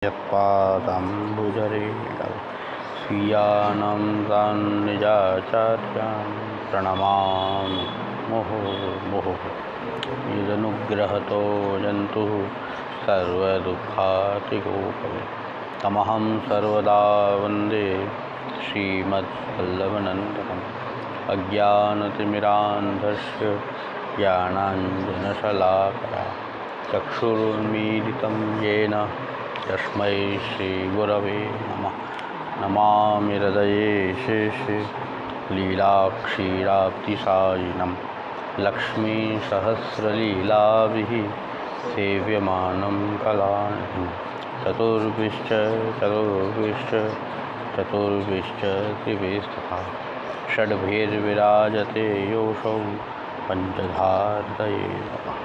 यत्पादाम्बुजरेणव स्वीयानां तान् निजाचार्यान् प्रणमामि मुहुर्मुहुः। यदनुग्रहतो जन्तुः सर्वदुःखातिगो भवेत् तमहं सर्वदा वन्दे श्रीमद्वल्लभनन्दनम्। अज्ञानतिमिरान्धस्य ज्ञानाञ्जनशलाकया चक्षुरुन्मीलितं येन तस्मै श्रीगुरवे नमः। नमामि हृदये शेषे लीलाक्षीराब्धिसायिनं लक्ष्मीसहस्रलीलाभिः सेव्यमानं कलानिधिं। चतुर्भिश्च त्रिभिस्तथा षड्भिर्विराजते योऽसौ पञ्चधार्तये नमः।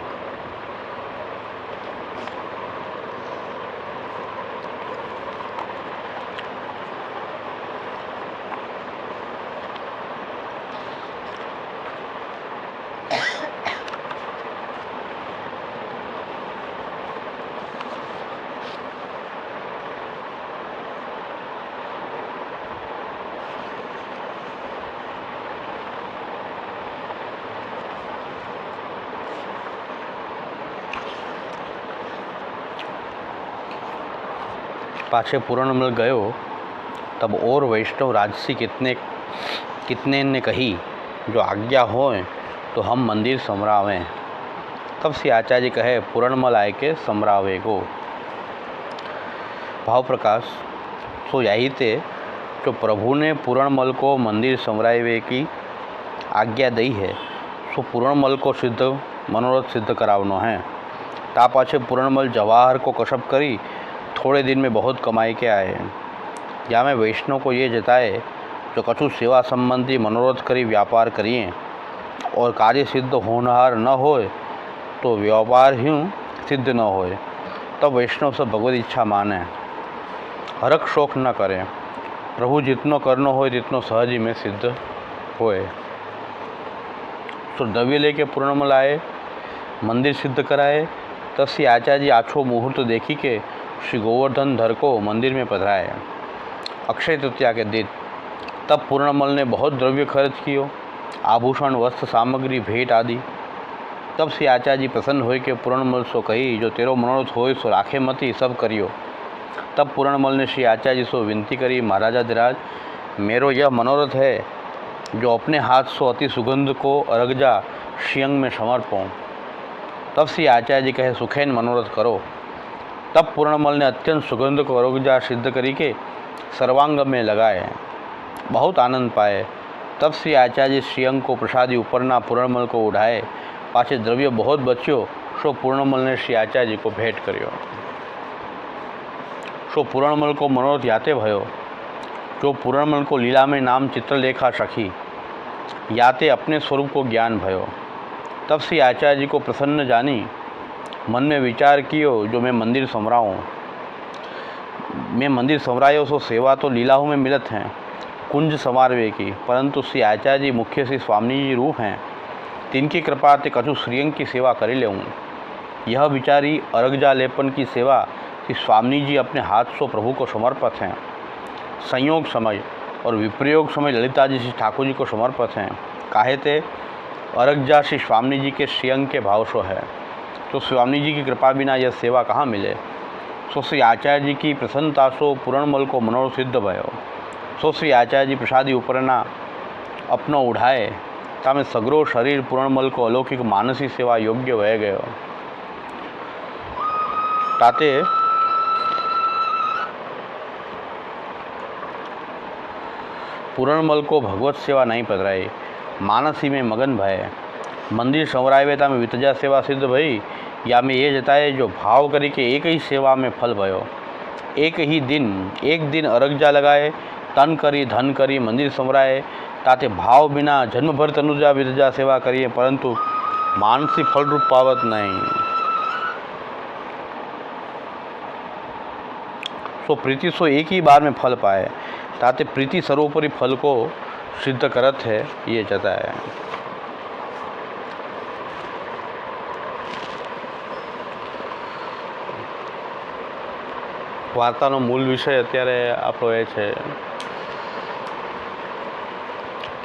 पाछे पूर्णमल गयो तब और वैष्णव राजसी कितने ने कही, जो आज्ञा होए तो हम मंदिर समरावें। तब श्री आचार्य कहे, पूर्णमल आय के समरावे को। भाव प्रकाश सो यही थे जो प्रभु ने पूर्णमल को मंदिर समरावे की आज्ञा दी है, सो पूर्णमल को सिद्ध मनोरथ सिद्ध करावनो है। ता पाछे पूर्णमल जवाहर को कशप करी थोड़े दिन में बहुत कमाई के आए। या में वैष्णव को ये जताए, जो कछु सेवा संबंधी मनोरथ करी व्यापार करिए और कार्य सिद्ध होनहार न होए तो व्यापार ही सिद्ध न होए, तब वैष्णव सब भगवत इच्छा माने, हरक शोक न करे। प्रभु जितनो करनो होए तितनो सहज ही में सिद्ध होए। तो द्रव्य लेके पूर्णमल आए, मंदिर सिद्ध कराए। तब श्री आचार्य जी आछो मुहूर्त देखी के श्री गोवर्धन धर को मंदिर में पधराए अक्षय तृतीया के दिन। तब पूर्णमल ने बहुत द्रव्य खर्च कियो, आभूषण वस्त्र सामग्री भेंट आदि। तब श्री आचार्य जी प्रसन्न होए के पूर्णमल सो कही, जो तेरो मनोरथ होए सो राखे मती सब करियो। तब पूर्णमल ने श्री आचार्य जी सो विनती करी, महाराजाधिराज मेरो यह मनोरथ है, जो अपने हाथ सो अति सुगंध को अरगजा श्रीअंग में समर्पो। तब श्री आचार्य जी कहे, सुखेन मनोरथ करो। तब पूर्णमल ने अत्यंत सुगंध को अरोगजा सिद्ध करी के सर्वांग में लगाए, बहुत आनंद पाए। तब श्री आचार्य श्रीअंग को प्रसादी उपरना पूर्णमल को उठाए, पाछे द्रव्य बहुत बच्यो, सो पूर्णमल ने श्री आचार्य जी को भेंट कर्यो। सो पूर्णमल को मनोरथ याते भयो, जो पूर्णमल को लीला में नाम चित्रलेखा सखी, याते अपने स्वरूप को ज्ञान भयो। तब श्री आचार्य जी को प्रसन्न जानी मन में विचार कियो, जो मैं मंदिर समराऊँ। मैं मंदिर समरायो सो सेवा तो लीलाओं में मिलत हैं कुंज समारवे की, परंतु श्री आचार्य जी मुख्य श्री स्वामी जी रूप हैं, तिनकी कृपा ते कछु श्रीअंग की सेवा कर लेऊँ। यह विचारी अरगजा लेपन की सेवा श्री स्वामी जी अपने हाथ सो प्रभु को समर्पित हैं। संयोग समय और विप्रयोग समय ललिता जी श्री ठाकुर जी को समर्पित हैं। काहे ते अरगजा श्री स्वामी जी के श्रीअंग के भाव सो है, तो स्वामी जी की कृपा बिना यह सेवा कहाँ मिले। सो श्री आचार्य जी की प्रसन्नता सो पूर्णमल को मनोरथ सिद्ध भयो। सो श्री आचार्य जी प्रसादी उपरना अपनो उठाए, तामे सगरो शरीर पूर्णमल को अलौकिक मानसी सेवा योग्य वह गयो। ताते पूर्णमल को भगवत सेवा नहीं पधराई, मानसी में मगन भय। मंदिर संवरावे तामे वितजा सेवा सिद्ध भई, या में ये जताए, जो भाव करी के एक ही सेवा में फल भयो। एक दिन अरगजा लगाए, तन करी धन करी मंदिर संवराए, ताते भाव बिना जन्म भर तनुजा वितजा सेवा करिए, परंतु मानसी फल रूप पावत नहीं। सो प्रीति सो एक ही बार में फल पाए, ताते प्रीति सर्वोपरि फल को सिद्ध करत है, ये जताए। વાર્તાનો મૂળ વિષય અત્યારે આપણો એ છે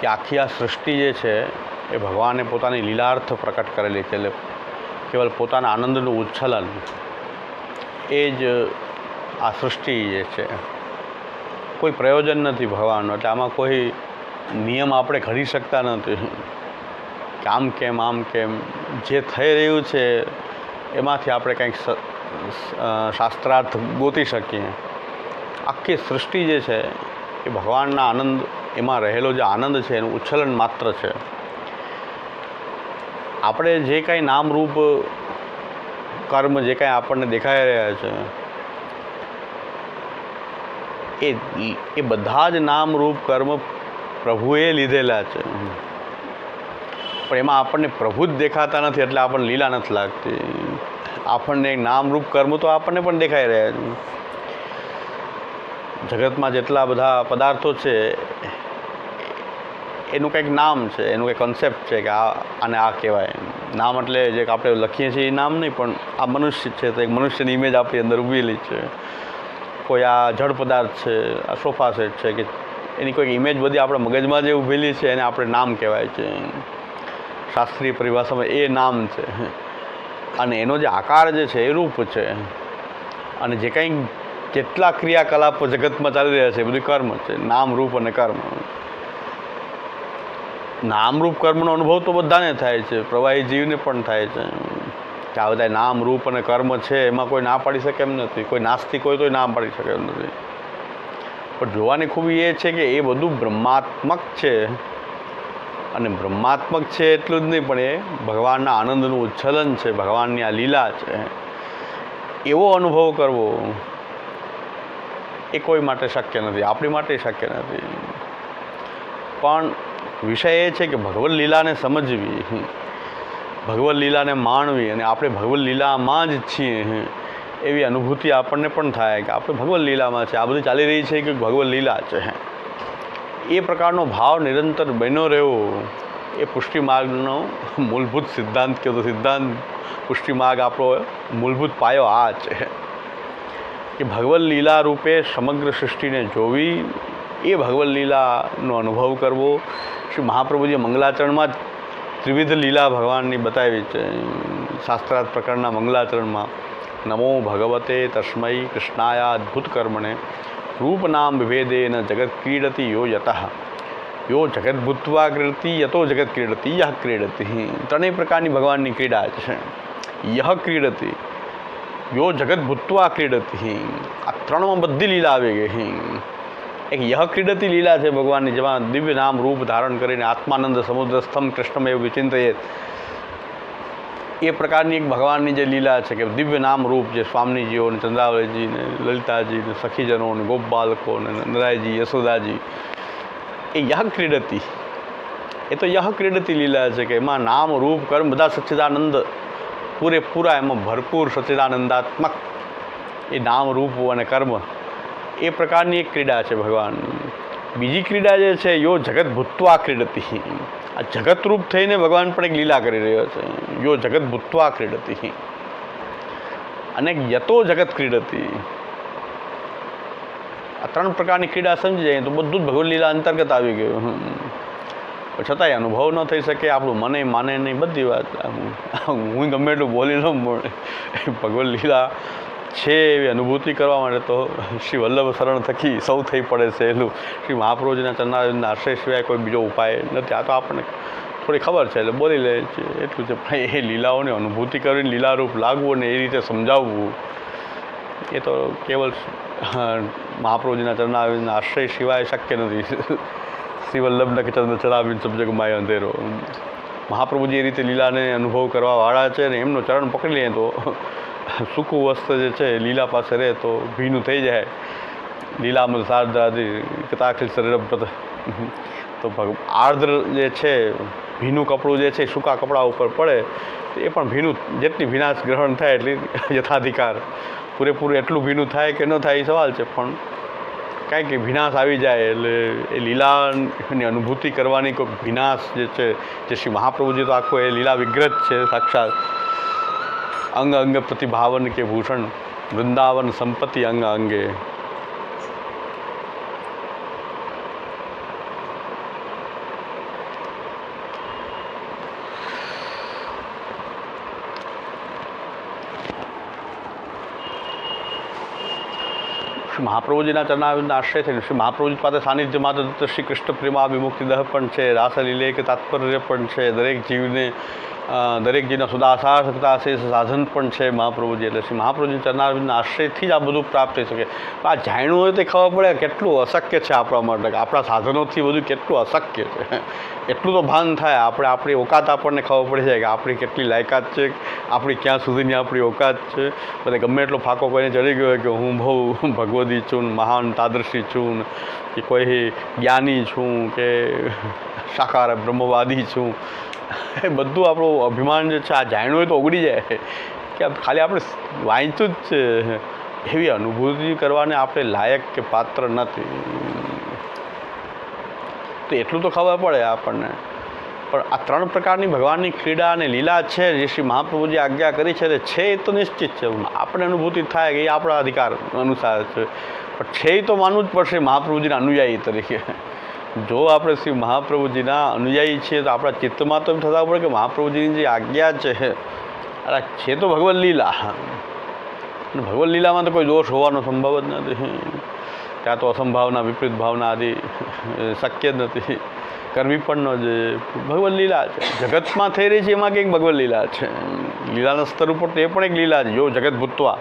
કે આખી આ સૃષ્ટિ જે છે એ ભગવાને પોતાની લીલાર્થ પ્રકટ કરેલી છે. એટલે કેવલ પોતાના આનંદનું ઉચ્છલન એ જ આ સૃષ્ટિ જે છે. કોઈ પ્રયોજન નથી ભગવાનનો. એટલે આમાં કોઈ નિયમ આપણે ઘડી શકતા નથી કે આમ કેમ જે થઈ રહ્યું છે એમાંથી આપણે કંઈક શાસ્ત્રાર્થ ગોતી શકીએ. આખી સૃષ્ટિ જે છે એ ભગવાનના આનંદ, એમાં રહેલો જે આનંદ છે એનું ઉચ્છલન માત્ર છે. આપણે જે કાંઈ નામરૂપ કર્મ જે કાંઈ આપણને દેખાઈ રહ્યા છે એ બધા જ નામરૂપ કર્મ પ્રભુએ લીધેલા છે. પણ એમાં આપણને પ્રભુ જ દેખાતા નથી એટલે આપણને લીલા નથી લાગતી. આપણને નામરૂપ કર્મ તો આપણને પણ દેખાઈ રહ્યા છે. જગતમાં જેટલા બધા પદાર્થો છે એનું કંઈક નામ છે, એનું કંઈક કન્સેપ્ટ છે કે આને આ કહેવાય. નામ એટલે જે આપણે લખીએ છીએ એ નામ નહીં, પણ આ મનુષ્ય છે તો એક મનુષ્યની ઇમેજ આપણી અંદર ઊભેલી છે. કોઈ આ જળ પદાર્થ છે, આ સોફા સેટ છે કે એની કોઈક ઇમેજ બધી આપણા મગજમાં જે ઊભેલી છે એને આપણે નામ કહેવાય છે. શાસ્ત્રીય પરિભાષામાં એ નામ છે. અને એનો જે આકાર જે છે એ રૂપ છે. અને જે કંઈ જેટલા ક્રિયાકલાપો જગતમાં ચાલી રહ્યા છે એ બધું કર્મ છે. નામ, રૂપ અને કર્મ. નામરૂપ કર્મનો અનુભવ તો બધાને થાય છે, પ્રવાહી જીવને પણ થાય છે કે આ બધા નામ, રૂપ અને કર્મ છે એમાં કોઈ ના પાડી શકે એમ નથી. કોઈ નાસ્તિક હોય તોય ના પાડી શકે એમ નથી. પણ જોવાની ખૂબી એ છે કે એ બધું બ્રહ્માત્મક છે. અને બ્રહ્માત્મક છે એટલું જ નહીં, પણ એ ભગવાનના આનંદનું ઉચ્છલન છે, ભગવાનની આ લીલા છે. એવો અનુભવ કરવો એ કોઈ માટે શક્ય નથી, આપણી માટે શક્ય નથી. પણ વિષય એ છે કે ભગવદ લીલાને સમજવી, ભગવદ લીલાને માણવી, અને આપણે ભગવદ લીલામાં જ છીએ એવી અનુભૂતિ આપણને પણ થાય કે આપણે ભગવદ લીલામાં છે. આ બધું ચાલી રહી છે કે ભગવદ લીલા છે. એ પ્રકારનો ભાવ નિરંતર બન્યો રહેવો એ પુષ્ટિ માર્ગનો મૂળભૂત સિદ્ધાંત કહો તો સિદ્ધાંત પુષ્ટિ માર્ગ આપણો મૂળભૂત પાયો આ છે કે ભગવદ લીલા રૂપે સમગ્ર સૃષ્ટિને જોવી, એ ભગવદ લીલાનો અનુભવ કરવો. શ્રી મહાપ્રભુજીએ મંગલાચરણમાં જ ત્રિવિધ લીલા ભગવાનની બતાવી છે. શાસ્ત્રાર્થ પ્રકરણના મંગલાચરણમાં નમો ભગવતે તસ્મૈ કૃષ્ણાય અદ્ભુત કર્મણે રૂપ નામ વિભેદેન જગત ક્રીડતી યો યતઃ યો જગત ભૂત્વા ક્રીડતી યતો જગત ક્રીડતી યહ ક્રીડતી. ત્રણેય પ્રકારની ભગવાનની ક્રીડા છે. યહ ક્રીડતી, યો જગત ભૂત્વા ક્રીડતી, આ ત્રણમાં બધી લીલા આવી ગઈ. એક યહ ક્રીડતી લીલા છે ભગવાનની, જેમાં દિવ્ય નામ રૂપ ધારણ કરીને આત્માનંદ સમુદ્રસ્થમ કૃષ્ણમેવ વિચિંતયેત. એ પ્રકારની એક ભગવાનની જે લીલા છે કે દિવ્ય નામ રૂપ જે સ્વામીજીઓ ને ચંદ્રાવલીજી ને લલિતાજી ને સખીજનો ને ગોપ બાલકો ને નંદરાયજી, યશોદાજી, એ યહ ક્રીડતી, એ તો યહ ક્રીડતી લીલા છે કે એમાં નામ, રૂપ, કર્મ બધા સચ્ચિદાનંદ પૂરેપૂરા, એમાં ભરપૂર સચ્ચિદાનંદાત્મક એ નામ, રૂપ અને કર્મ એ પ્રકારની એક ક્રીડા છે ભગવાનની. બીજી ક્રીડા જે છે યો જગત ભૂત્વા ક્રીડતી, આ જગતરૂપ થઈને ભગવાન પણ એક લીલા કરી રહ્યો છે. યો જગત ભૂત્વા ક્રીડતી અને યતો જગત ક્રીડતી. આ ત્રણ પ્રકારની ક્રીડા સમજી જાય તો બધું જ ભગવદ લીલા અંતર્ગત આવી ગયું. છતાંય અનુભવ ન થઈ શકે, આપણું મને માને નહીં, બધી વાત હું ગમે એટલું બોલી ન મળે. ભગવદ લીલા છે એવી અનુભૂતિ કરવા માટે તો શ્રી વલ્લભ શરણ થકી સૌ થઈ પડે છે. એટલું શ્રી મહાપ્રભુજીના ચરણારવિંદના આશ્રય સિવાય કોઈ બીજો ઉપાય નથી. આ તો આપણને થોડી ખબર છે એટલે બોલી લે છે એટલું છે. પણ એ લીલાઓની અનુભૂતિ કરીને લીલારૂપ લાગવું અને એ રીતે સમજાવવું એ તો કેવલ મહાપ્રભુજીના ચરણારવિંદના આશ્રય સિવાય શક્ય નથી. શ્રી વલ્લભના કે ચંદ્ર ચરાબિંદ સબજગ માય અંધેરો. મહાપ્રભુજી એ રીતે લીલાને અનુભવ કરવાવાળા છે ને એમનું ચરણ પકડી લઈએ તો સૂકું વસ્ત્ર જે છે લીલા પાસે રહે તો ભીનું થઈ જાય. લીલામલ શારદાદી કતાખિલ શરીરભ્રત, તો આર્દ્ર જે છે ભીનું કપડું જે છે સૂકા કપડા ઉપર પડે એ પણ ભીનું, જેટલી ભીનાશ ગ્રહણ થાય એટલી યથાધિકાર. પૂરેપૂરું એટલું ભીનું થાય કે ન થાય એ સવાલ છે, પણ કાંઈ કે ભીનાશ આવી જાય એટલે એ લીલાની અનુભૂતિ કરવાની કોઈ ભીનાશ જે છે, જે શ્રી મહાપ્રભુજી તો આખો એ લીલા વિગ્રહ છે સાક્ષાત. અંગ અંગ પ્રતિભાવન કે ભૂષણ વૃંદાવન સંપત્તિ અંગ અંગે. શ્રી મહાપ્રભુજીના ચરણારવિંદના આશ્રય થઈને શ્રી મહાપ્રભુજી પાસે સાનિધ્યમાં તો શ્રી કૃષ્ણ પ્રેમા વિમુક્તિ દહ પણ છે, રાસલીલે કે તાત્પર્ય પણ છે, દરેક જીવને દરેક જીવના સુદાસાર્થકતા છે, સાધન પણ છે મહાપ્રભુજી. એટલે શ્રી મહાપ્રભુજી ચરણારવિંદના આશ્રયથી જ આ બધું પ્રાપ્ત થઈ શકે. આ જાણ્યું હોય તો ખબર પડે કેટલું અશક્ય છે આપણા માટે, આપણા સાધનોથી બધું કેટલું અશક્ય છે. એટલું તો ભાન થાય, આપણી ઓકાત આપણને ખબર પડી જાય કે આપણી કેટલી લાયકાત છે, આપણી ક્યાં સુધીની આપણી ઓકાત છે. બધે ગમે એટલો ફાંકો કોઈને ચડી ગયો હોય કે હું બહુ ભગવદી છું, મહાન તાદર્શી છું, કે કોઈ જ્ઞાની છું, કે સાકાર બ્રહ્મવાદી છું, એ બધું આપણું અભિમાન જે છે આ જાણ્યું હોય તો ઓગળી જાય કે ખાલી આપણે વાંચ્યું જ છે, એવી અનુભૂતિ કરવાને આપણે લાયક કે પાત્ર નથી. તો એટલું તો ખબર પડે આપણને. પણ આ ત્રણ પ્રકારની ભગવાનની ક્રીડા અને લીલા છે જે શ્રી મહાપ્રભુજી આજ્ઞા કરી છે તે છે એ તો નિશ્ચિત છે. આપણે અનુભૂતિ થાય કે એ આપણા અધિકાર અનુસાર છે, પણ છે એ તો માનવું જ પડશે મહાપ્રભુજીના અનુયાયી તરીકે. જો આપણે શ્રી મહાપ્રભુજીના અનુયાયી છીએ તો આપણા ચિત્તમાં તો એમ થતા પડે કે મહાપ્રભુજીની જે આજ્ઞા છે તો ભગવદ લીલા, અને ભગવદ લીલામાં તો કોઈ દોષ હોવાનો સંભવ જ નથી. ત્યાં તો અસંભાવના, વિપરીત ભાવના આદિ શક્ય જ નથી, કરવી પણ ન જોઈએ. ભગવદ લીલા છે, જગતમાં થઈ રહી છે એમાં કંઈક ભગવદ લીલા છે. લીલાના સ્તર ઉપર તો એ પણ એક લીલા છે. જો જગત ભૂતવા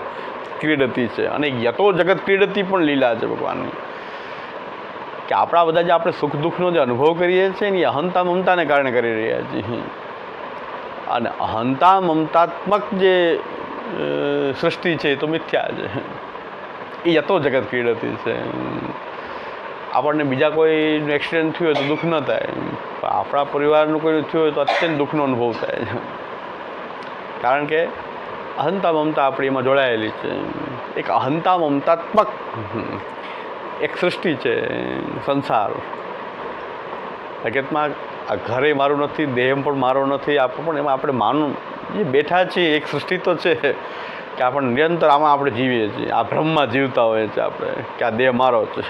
ક્રીડતી છે, અને યતો જગત ક્રીડતી પણ લીલા છે ભગવાનની. કે આપણા બધા જે આપણે સુખ દુઃખનો જે અનુભવ કરીએ છીએ ને એ અહંતા મમતાને કારણે કરી રહ્યા છીએ. અને અહંતા મમતાત્મક જે સૃષ્ટિ છે એ તો મિથ્યા છે, એ યતો જગત ક્રીડતી છે. આપણને બીજા કોઈનું એક્સિડન્ટ થયું હોય તો દુઃખ ન થાય, પણ આપણા પરિવારનું કોઈનું થયું હોય તો અત્યંત દુઃખનો અનુભવ થાય છે. કારણ કે અહંતા મમતા આપણી એમાં જોડાયેલી છે. એક અહંતા મમતાત્મક એક સૃષ્ટિ છે સંસાર. હકીકતમાં આ ઘરે મારું નથી, દેહ પણ મારો નથી, આપણે પણ એમાં આપણે માનું જે બેઠા છીએ એક સૃષ્ટિ તો છે કે આપણે નિરંતર આમાં આપણે જીવીએ છીએ. આ ભ્રમમાં જીવતા હોઈએ છીએ આપણે કે આ દેહ મારો છે,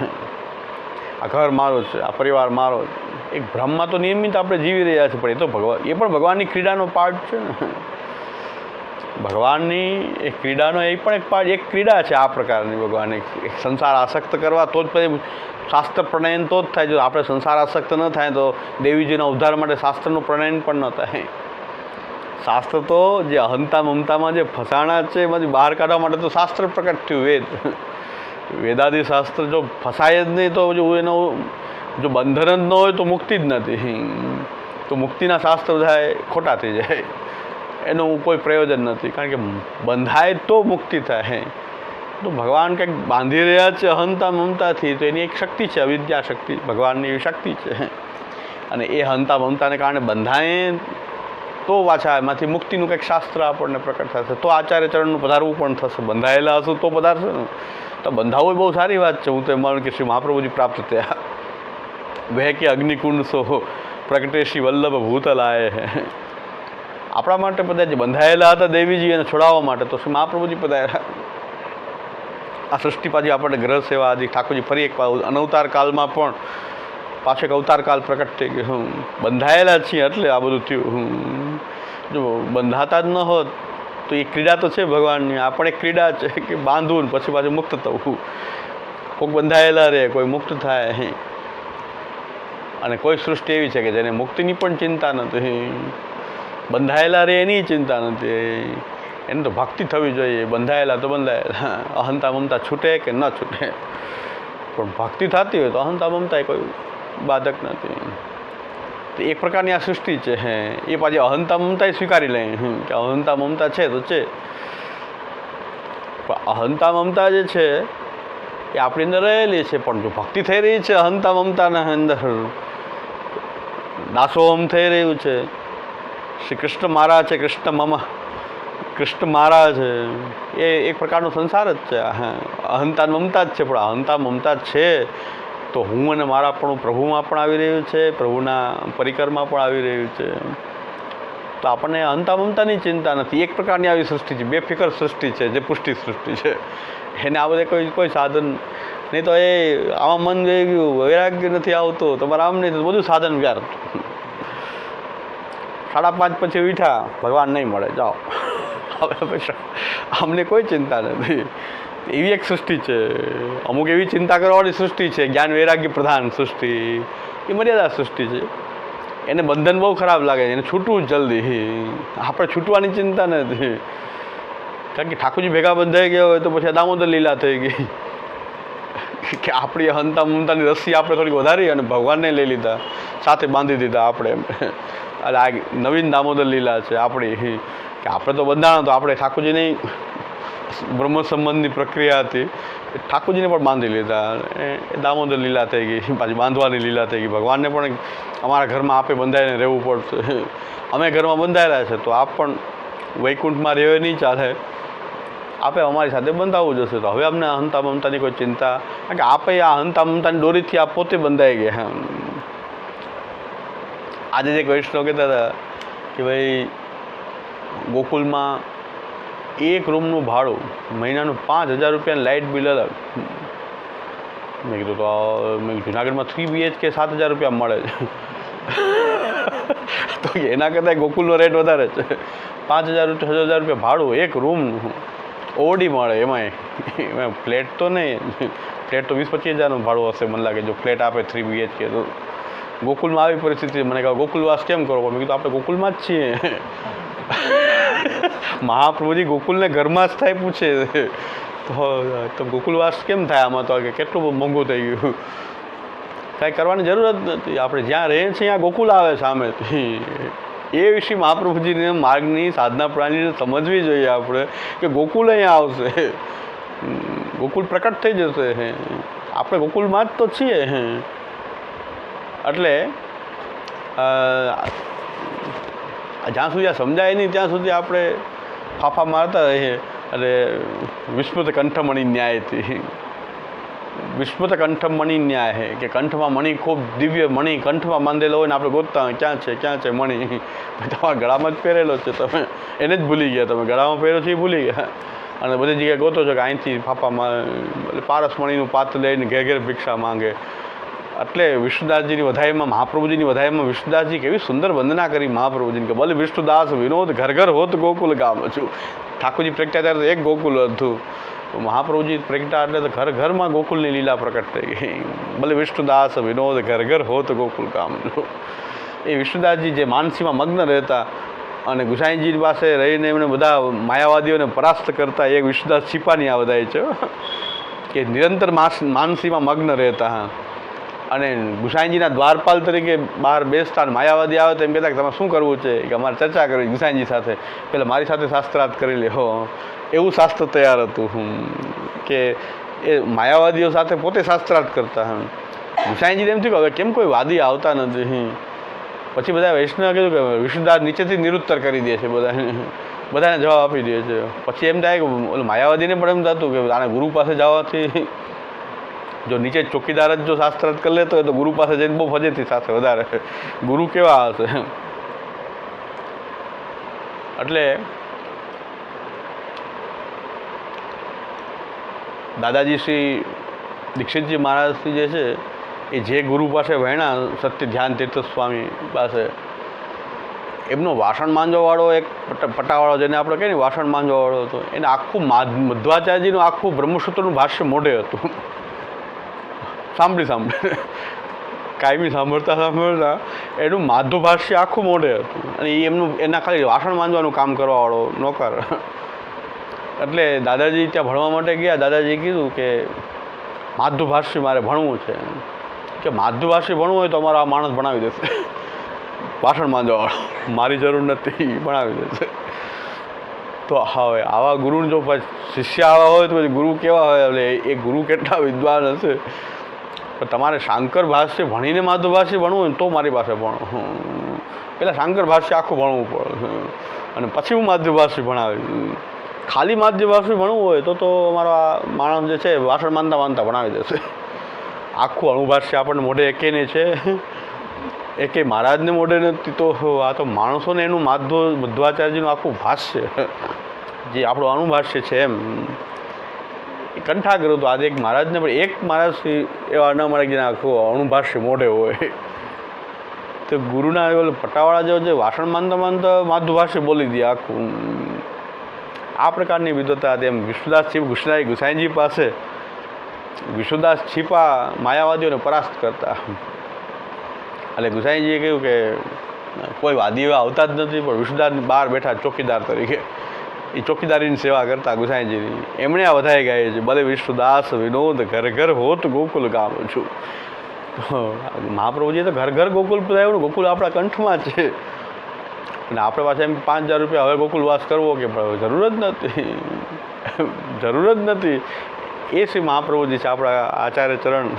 આ ઘર મારો છે, આ પરિવાર મારો છે. એક ભ્રમમાં તો નિયમિત આપણે જીવી રહ્યા છીએ, પણ એ પણ ભગવાનની ક્રીડાનો પાર્ટ છે ને. ભગવાનની એક ક્રીડાનો એ પણ એક પાર્ટ, એક ક્રીડા છે આ પ્રકારની. ભગવાન એક સંસાર આસક્ત કરવા તો જ પછી શાસ્ત્ર પ્રણયન તો જ થાય. જો આપણે સંસાર આસક્ત ન થાય તો દેવીજીના ઉદ્ધાર માટે શાસ્ત્રનું પ્રણયન પણ ન થાય. શાસ્ત્ર તો જે અહંતા મમતામાં જે ફસાણા છે એમાંથી બહાર કાઢવા માટે તો શાસ્ત્ર પ્રકટ થયું. વેદાદિ શાસ્ત્ર જો ફસાય જ નહીં તો જો એનું જો બંધન જ ન હોય તો મુક્તિ જ નથી. તો મુક્તિના શાસ્ત્ર બધા ખોટા થઈ જાય, એનું કોઈ પ્રયોજન નથી. કારણ કે બંધાય તો મુક્તિ થાય. તો ભગવાન કંઈક બાંધી રહ્યા છે અહંતા મમતાથી, તો એની એક શક્તિ છે, અવિદ્યા શક્તિ, ભગવાનની એવી શક્તિ છે. અને એ અહંતા મમતાને કારણે બંધાય તો પાછા એમાંથી મુક્તિનું કંઈક શાસ્ત્ર આપણને પ્રકટ થશે, તો આચાર્ય ચરણનું પધારવું પણ થશે. બંધાયેલા હશું તો પધારશે ને. તો બંધાવવું બહુ સારી વાત છે. હું તો એમ માનું કે શ્રી મહાપ્રભુજી પ્રાપ્ત થયા. વહે કે અગ્નિકુંડ સો પ્રગટે શ્રી વલ્લભ ભૂતલાય. આપણા માટે બધા જે બંધાયેલા હતા દેવીજી એને છોડાવવા માટે તો શ્રી મહાપ્રભુજી પધાર્યા. આ સૃષ્ટિ પાછી આપણને ગ્રહ સેવા આદિ ઠાકોરજી ફરી એક અનવતાર કાળમાં પણ પાછો એક અવતાર કાળ પ્રકટ થઈ ગયો. બંધાયેલા છીએ એટલે આ બધું થયું. જો બંધાતા જ ન હોત તો એ ક્રીડા તો છે ભગવાનની. આ પણ એક ક્રીડા છે કે બાંધવું ને પછી પાછું મુક્ત થવું. કોઈક બંધાયેલા રહે, કોઈ મુક્ત થાય. અને કોઈ સૃષ્ટિ એવી છે કે જેને મુક્તિની પણ ચિંતા નથી, બંધાયેલા રહે એની ચિંતા નથી. એને તો ભક્તિ થવી જોઈએ. બંધાયેલા તો બંધાયેલા, અહંતા મમતા છૂટે કે ન છૂટે, પણ ભક્તિ થતી હોય તો અહંતા મમતા કોઈ બાધક નથી. તો એક પ્રકારની આ સૃષ્ટિ છે. એ પાછી અહંતા મમતા સ્વીકારી લે કે અહંતા મમતા છે તો છે. પણ અહંતા મમતા જે છે એ આપણી અંદર રહેલી છે. પણ જો ભક્તિ થઈ રહી છે અહંતા મમતાના અંદર, દાસોહમ થઈ રહ્યું છે. શ્રી કૃષ્ણ મારા છે, કૃષ્ણ મમ, કૃષ્ણ મારા છે. એ એક પ્રકારનો સંસાર જ છે. અહંતા મમતા જ છે. પણ અહંતા મમતા છે તો હું અને મારા પણ પ્રભુમાં પણ આવી રહ્યું છે, પ્રભુના પરિકરમાં પણ આવી રહ્યું છે. તો આપણને હંતા મમતાની ચિંતા નથી. એક પ્રકારની આવી સૃષ્ટિ છે, બેફિકર સૃષ્ટિ છે, જે પુષ્ટિ સૃષ્ટિ છે. એને આ બધે કોઈ સાધન નહીં. તો એ આમાં મન વહી ગયું, વૈરાગ્ય નથી આવતો, તમારે આમ નહીં, તો બધું સાધન વ્યર્થ. 5:30 પછી ઉઠ્યા, ભગવાન નહીં મળે, જાઓ. હવે અમને કોઈ ચિંતા નથી. એવી એક સૃષ્ટિ છે. અમુક એવી ચિંતા કરવાવાળી સૃષ્ટિ છે, જ્ઞાન વૈરાગ્ય પ્રધાન સૃષ્ટિ. એ મર્યાદા સૃષ્ટિ છે. એને બંધન બહુ ખરાબ લાગે છે, એને છૂટવું જલ્દી. આપણે છૂટવાની ચિંતા નથી. કારણ કે ઠાકોરજી ભેગા બંધાઈ ગયા હોય તો પછી દામોદર લીલા થઈ ગઈ કે આપણી હંતા મમતાની રસ્સી આપણે થોડીક વધારી અને ભગવાનને લઈ લીધા, સાથે બાંધી દીધા આપણે. એટલે આ નવીન દામોદર લીલા છે આપણી, કે આપણે તો બંધાણા, તો આપણે ઠાકોરજીની બ્રહ્મ સંબંધની પ્રક્રિયા હતી, ઠાકોરજીને પણ બાંધી લીધા. એ દામોદર લીલા થઈ ગઈ, પાછી બાંધવાની લીલા થઈ ગઈ. ભગવાનને પણ અમારા ઘરમાં આપે બંધાઈને રહેવું પડશે. અમે ઘરમાં બંધાયેલા છે, તો આપ પણ વૈકુંઠમાં રહેવે નહીં ચાલે, આપે અમારી સાથે બંધાવવું જશે. તો હવે અમને હંતા મમતાની કોઈ ચિંતા, કારણ કે આપે આ હંતા મમતાની દોરીથી આપ પોતે બંધાઈ ગયા. આજે જે વૈષ્ણવ કહેતા હતા કે ભાઈ ગોકુલમાં એક રૂમનું ભાડું મહિનાનું 5,000 રૂપિયાનું લાઇટ બિલ અલગ. મેં કીધું તો જુનાગઢમાં 3 BHK 7,000 રૂપિયા મળે છે. તો એના કરતાં ગોકુલનો રેટ વધારે છે. 5,000 6,000 રૂપિયા ભાડું એક રૂમનું. ઓડી મળે એમાંય ફ્લેટ તો નહીં. ફ્લેટ તો 20-25 હજારનું ભાડું હશે મને લાગે, જો ફ્લેટ આપે 3 BHK. તો ગોકુલમાં આવી પરિસ્થિતિ. મને કહે ગોકુલવાસ કેમ કરો? મેં કીધું આપણે ગોકુલમાં જ છીએ. મહાપ્રભુજી ગોકુલને ઘરમાં જ થાય પૂછે તો ગોકુલવાસ કેમ થાય આમાં? તો કેટલું મોંઘું થઈ ગયું. કાંઈ કરવાની જરૂર જ નથી. આપણે જ્યાં રહીએ છીએ ત્યાં ગોકુલ આવે સામેથી. એ વિશે મહાપ્રભુજીને માર્ગની સાધના પ્રણાલીને સમજવી જોઈએ આપણે, કે ગોકુલ અહીંયા આવશે, ગોકુલ પ્રકટ થઈ જશે. આપણે ગોકુલમાં જ તો છીએ. એટલે જ્યાં સુધી આ સમજાય નહીં ત્યાં સુધી આપણે ફાફા મારતા રહીએ. અને વિસ્મૃત કંઠમણી ન્યાયથી, વિસ્મૃત કંઠમણી ન્યાય છે કે કંઠમાં મણી ખૂબ દિવ્ય મણી કંઠમાં બાંધેલો હોય ને આપણે ગોતતા હોય ક્યાં છે મણી? તમારા ગળામાં જ પહેરેલો છે, તમે એને જ ભૂલી ગયા. તમે ગળામાં પહેર્યો છે એ ભૂલી ગયા, અને બધી જગ્યાએ ગોતો છો કે અહીંથી ફાફામાં પારસમણીનું પાત્ર લઈને ઘેર ઘેર ભિક્ષા માંગે. એટલે વિષ્ણુદાસજીની વધાઈમાં, મહાપ્રભુજીની વધાઈમાં વિષ્ણુદાસજી કેવી સુંદર વંદના કરી મહાપ્રભુજીને, કે ભલે વિષ્ણુદાસ વિનોદ ઘર ઘર હોત ગોકુલ ગામ છું. ઠાકોરજી પ્રગટ્યા ત્યારે તો એક ગોકુલ હતું, મહાપ્રભુજી પ્રગટ્યા એટલે તો ઘર ઘરમાં ગોકુલની લીલા પ્રકટ થઈ ગઈ. ભલે વિષ્ણુદાસ વિનોદ ઘર ઘર હોત ગોકુલ ગામ. એ વિષ્ણુદાસજી જે માનસીમાં મગ્ન રહેતા અને ગુસાઈજી પાસે રહીને એમને બધા માયાવાદીઓને પરાસ્ત કરતા, એક વિષ્ણુદાસ છીપાની આ વધાય છે કે નિરંતર માનસીમાં મગ્ન રહેતા. હા, અને ગુસાઈજીના દ્વારપાલ તરીકે બહાર બેસતા, માયાવાદી આવે તો એમ કહેતા કે તમારે શું કરવું છે? કે અમારે ચર્ચા કરવી ગુસાઈજી સાથે, પહેલાં મારી સાથે શાસ્ત્રાર્થ કરી લેવો. એવું શાસ્ત્ર તૈયાર હતું કે એ માયાવાદીઓ સાથે પોતે શાસ્ત્રાર્થ કરતા. ગુસાઈજીને એમ થયું કે હવે કેમ કોઈ વાદી આવતા નથી. પછી બધા વૈષ્ણવે કીધું કે વિષ્ણુદાસ નીચેથી નિરુત્તર કરી દે છે, બધાને જવાબ આપી દે છે. પછી એમ થાય કે માયાવાદીને પણ એમ થતું કે આને ગુરુ પાસે જવાથી, જો નીચે ચોકીદાર જ જો શાસ્ત્રાર્થ કરી લેતો હોય તો ગુરુ પાસે જઈને બહુ ફજેતી સાથે વધારે ગુરુ કેવા હશે. એટલે દાદાજી શ્રી દીક્ષિતજી મહારાજથી જે છે એ જે ગુરુ પાસે ભણ્યા, સત્ય ધ્યાન તીર્થ સ્વામી પાસે, એમનો વાસણ માંજવાવાળો એક પટાવાળો, જેને આપણે કહીએ ને વાસણ માંજવાવાળો હતો, એને આખું મધ્વાચાર્યજીનું આખું બ્રહ્મસૂત્રનું ભાષ્ય મોઢે હતું. સાંભળી કાયમી સાંભળતા એનું માધવ ભાષ્ય આખું મોઢે હતું. અને એના ખાલી વાસણ માંજવાનું કામ કરવાવાળો નોકર. એટલે દાદાજી ત્યાં ભણવા માટે ગયા. દાદાજીએ કીધું કે માધવ ભાષ્ય મારે ભણવું છે. કે માધવ ભાષ્ય ભણવું હોય તો અમારો આ માણસ ભણાવી દેશે, વાસણ માંજવાવાળો. મારી જરૂર નથી, ભણાવી દેશે. તો હવે આવા ગુરુ જો શિષ્ય આવા હોય તો પછી ગુરુ કેવા હોય? એટલે એ ગુરુ કેટલા વિદ્વાન હશે. તો તમારે શાંકર ભાષ્ય ભણીને માધવ ભાષ્ય ભણવું હોય તો મારી પાસે ભણો. પહેલાં શાંકર ભાષ્ય આખું ભણવું પડે અને પછી હું માધવ ભાષ્ય ભણાવી. ખાલી માધ્ય ભાષા ભણવું હોય તો અમારો આ માણસ જે છે વાસણ માનતા ભણાવી દેશે. આખું અણુભાષ્ય આપણને મોઢે એકેને છે, એ કે મહારાજને મોઢે નથી તો આ તો માણસોને એનું મધ્વાચાર્યજીનું આખું ભાષ્ય જે આપણું અનુભાષ્ય છે એમ એ કંઠા કર્યું તો આજે એક મહારાજને પણ એક મહારાજ એવા ન મળે જેને આખું અનુભાષ્ય મોઢે હોય. તો ગુરુના ઓલે પટાવાળા જેવો જે વાસણ માનતા માતૃભાષ્ય બોલી દે આખું. આ પ્રકારની વિદ્વતા હતી. એમ વિશ્વદાસજી ગુસાઈજી પાસે વિશ્વદાસ છીપા માયાવાદીઓને પરાસ્ત કરતા. એટલે ગુસાઈજીએ કહ્યું કે કોઈ વાદી એવા આવતા જ નથી, પણ વિશ્વદાસની બહાર બેઠા ચોકીદાર તરીકે એ ચોકીદારીની સેવા કરતા ગુસાઈજીની. એમણે આ વધારે ગાય છે, ભલે વિશ્વદાસ વિનોદ ઘર ઘર હોત ગોકુલ ગામ છું. મહાપ્રભુજી તો ઘર ઘર ગોકુલ પધાર્યું. ગોકુલ આપણા કંઠમાં છે અને આપણે પાસે એમ 5,000 રૂપિયા હવે ગોકુલવાસ કરવો કે જરૂર જ નથી, જરૂર જ નથી. એ શ્રી મહાપ્રભુજી છે આપણા આચાર્ય ચરણ.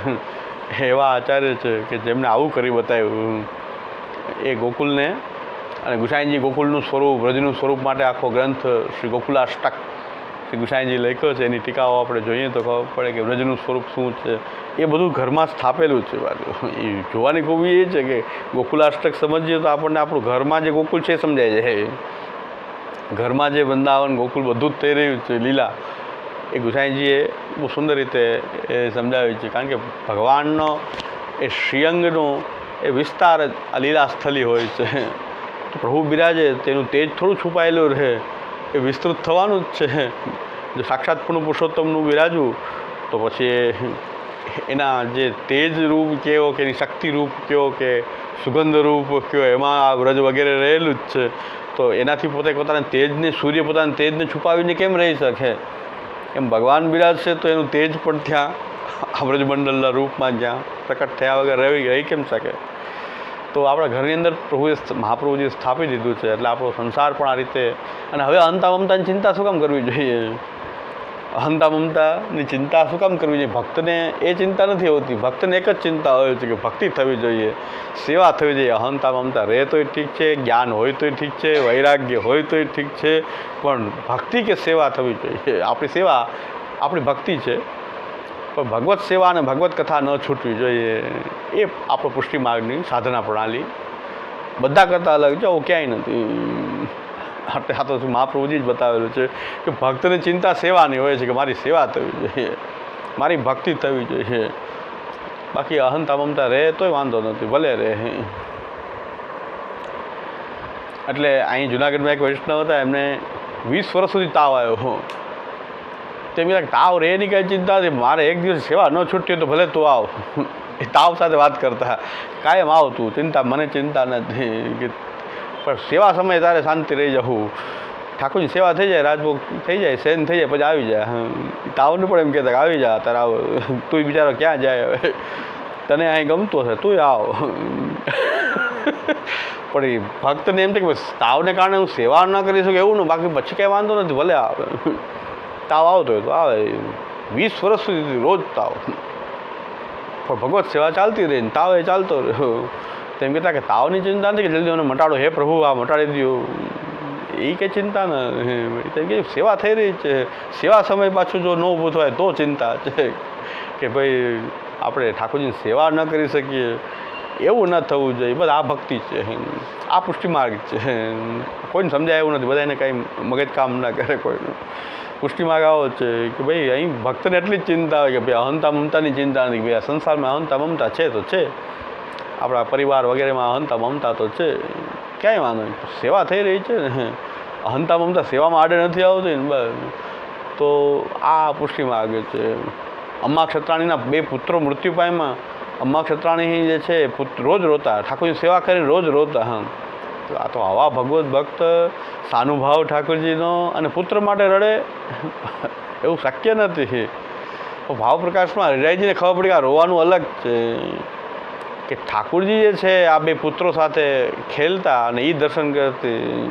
એવા આચાર્ય છે કે જેમને આવું કરી બતાવ્યું. એ ગોકુલને અને ગુસાઈજી ગોકુલનું સ્વરૂપ વ્રજનું સ્વરૂપ માટે આખો ગ્રંથ શ્રી ગોકુલાષ્ટક શ્રી ગુસાઈજી લખ્યો છે. એની ટીકાઓ આપણે જોઈએ તો ખબર પડે કે વ્રજનું સ્વરૂપ શું છે. એ બધું ઘરમાં સ્થાપેલું છે. એ જોવાની ખૂબી એ છે કે ગોકુલાષ્ટક સમજીએ તો આપણને આપણું ઘરમાં જે ગોકુલ છે એ સમજાય જાય. ઘરમાં જે વૃંદાવન ગોકુલ બધું જ થઈ રહ્યું છે લીલા, એ ગુસાઈજીએ બહુ સુંદર રીતે એ સમજાવ્યું છે. કારણ કે ભગવાનનો એ શ્રીઅંગનો એ વિસ્તાર જ આ લીલા સ્થલી હોય છે. તો પ્રભુ બિરાજે તેનું તેજ થોડું છુપાયેલું રહે, એ વિસ્તૃત થવાનું જ છે. જો સાક્ષાત પૂર્ણ પુરુષોત્તમનું બિરાજવું તો પછી એના જે તેજ રૂપ કયો કે એની શક્તિ રૂપ કયો કે સુગંધ રૂપ કયો એમાં આ વ્રજ વગેરે રહેલું જ છે. તો એનાથી પોતાના તેજને સૂર્ય પોતાના તેજને છુપાવીને કેમ રહી શકે? એમ ભગવાન બિરાજશે તો એનું તેજ પણ ત્યાં આ વ્રજમંડળના રૂપમાં જ્યાં પ્રકટ થયા વગર રહી કેમ શકે? તો આપણા ઘરની અંદર મહાપ્રભુજીએ સ્થાપી દીધું છે. એટલે આપણો સંસાર પણ આ રીતે. અને હવે અહંતા મમતાની ચિંતા શું કામ કરવી જોઈએ? અહંતા મમતાની ચિંતા શું કામ કરવી જોઈએ? ભક્તને એ ચિંતા નથી હોતી. ભક્તને એક જ ચિંતા હોય છે કે ભક્તિ થવી જોઈએ, સેવા થવી જોઈએ. અહંતા મમતા રહે તોય ઠીક છે, જ્ઞાન હોય તોય ઠીક છે, વૈરાગ્ય હોય તોય ઠીક છે, પણ ભક્તિ કે સેવા થવી જોઈએ. આપણી સેવા આપણી ભક્તિ છે, પણ ભગવત સેવા અને ભગવત કથા ન છૂટવી જોઈએ. એ આપણો પુષ્ટિ માર્ગની સાધના પ્રણાલી બધા કરતાં અલગ છે. આવું ક્યાંય નથી. આ તો મહાપ્રભુજી જ બતાવેલું છે કે ભક્તની ચિંતા સેવાની હોય છે કે મારી સેવા થવી જોઈએ, મારી ભક્તિ થવી જોઈએ. બાકી અહંતા મમતા રહે તોય વાંધો નથી, ભલે રહે. એટલે અહીં જુનાગઢમાં એક વૈષ્ણવ હતા, એમને 20 વર્ષ સુધી તાવ આવ્યો. તેમ તાવ રહે ની કાંઈ ચિંતા નથી, મારે એક દિવસ સેવા ન છૂટતી તો ભલે તું આવ. એ તાવ સાથે વાત કરતા, કાયમ આવતું, ચિંતા મને ચિંતા નથી કે પણ સેવા સમયે તારે શાંતિ રહી જવું. ઠાકોરની સેવા થઈ જાય, રાજભોગ થઈ જાય, સેન થઈ જાય, પછી આવી જાય. તાવને પણ એમ કહેતા કે આવી જા, તારે આવ, તું બિચારો ક્યાં જાય? હવે તને અહીં ગમતું હશે તું આવ. પણ એ ભક્તને એમ છે કે તાવને કારણે હું સેવા ન કરી શકું એવું ને, બાકી પછી કાંઈ વાંધો નથી, ભલે આવે. તાવ આવતો હોય તો આવે. 20 વર્ષ સુધી રોજ તાવ, પણ ભગવત સેવા ચાલતી રહી ને તાવ એ ચાલતો રહ્યો. તેમ કહેતા કે તાવની ચિંતા નથી કે જલ્દી મને મટાડો, હે પ્રભુ આ મટાડી દો, એ કંઈ ચિંતા ન. તેમ કે સેવા થઈ રહી છે. સેવા સમય પાછું જો ન ઊભું થાય તો ચિંતા છે કે ભાઈ આપણે ઠાકોરજીની સેવા ન કરી શકીએ, એવું ન થવું જોઈએ. બસ આ ભક્તિ છે, આ પુષ્ટિ માર્ગ છે. કોઈને સમજાય એવું નથી, બધાને કાંઈ મગજ કામ ના કરે કોઈનું. પુષ્ટિ માર્ગ આવો છે કે ભાઈ અહીં ભક્તને એટલી જ ચિંતા હોય કે ભાઈ અહંતા મમતાની ચિંતા નથી. ભાઈ આ સંસારમાં અહંતા મમતા છે તો છે, આપણા પરિવાર વગેરેમાં અહંતા મમતા તો છે, ક્યાંય વાંધો નહીં. સેવા થઈ રહી છે ને, અહંતા મમતા સેવામાં આડે નથી આવતી ને, બસ. તો આ પુષ્ટિ માર્ગ છે. અમ્મા ક્ષત્રાણીના 2 પુત્રો મૃત્યુ પામ્યા. અમ્મા ક્ષત્રાણી જે છે રોજ રોતા, ઠાકોરની સેવા કરીને રોજ રોતા. હા, તો આ તો આવા ભગવત ભક્ત સાનુભાવ ઠાકોરજીનો અને પુત્ર માટે રડે એવું શક્ય નથી. ભાવ પ્રકાશમાં હરિરાયજીને ખબર પડી કે આ રોવાનું અલગ છે કે ઠાકોરજી જે છે આ 2 પુત્રો સાથે ખેલતા અને એ દર્શન કરતી.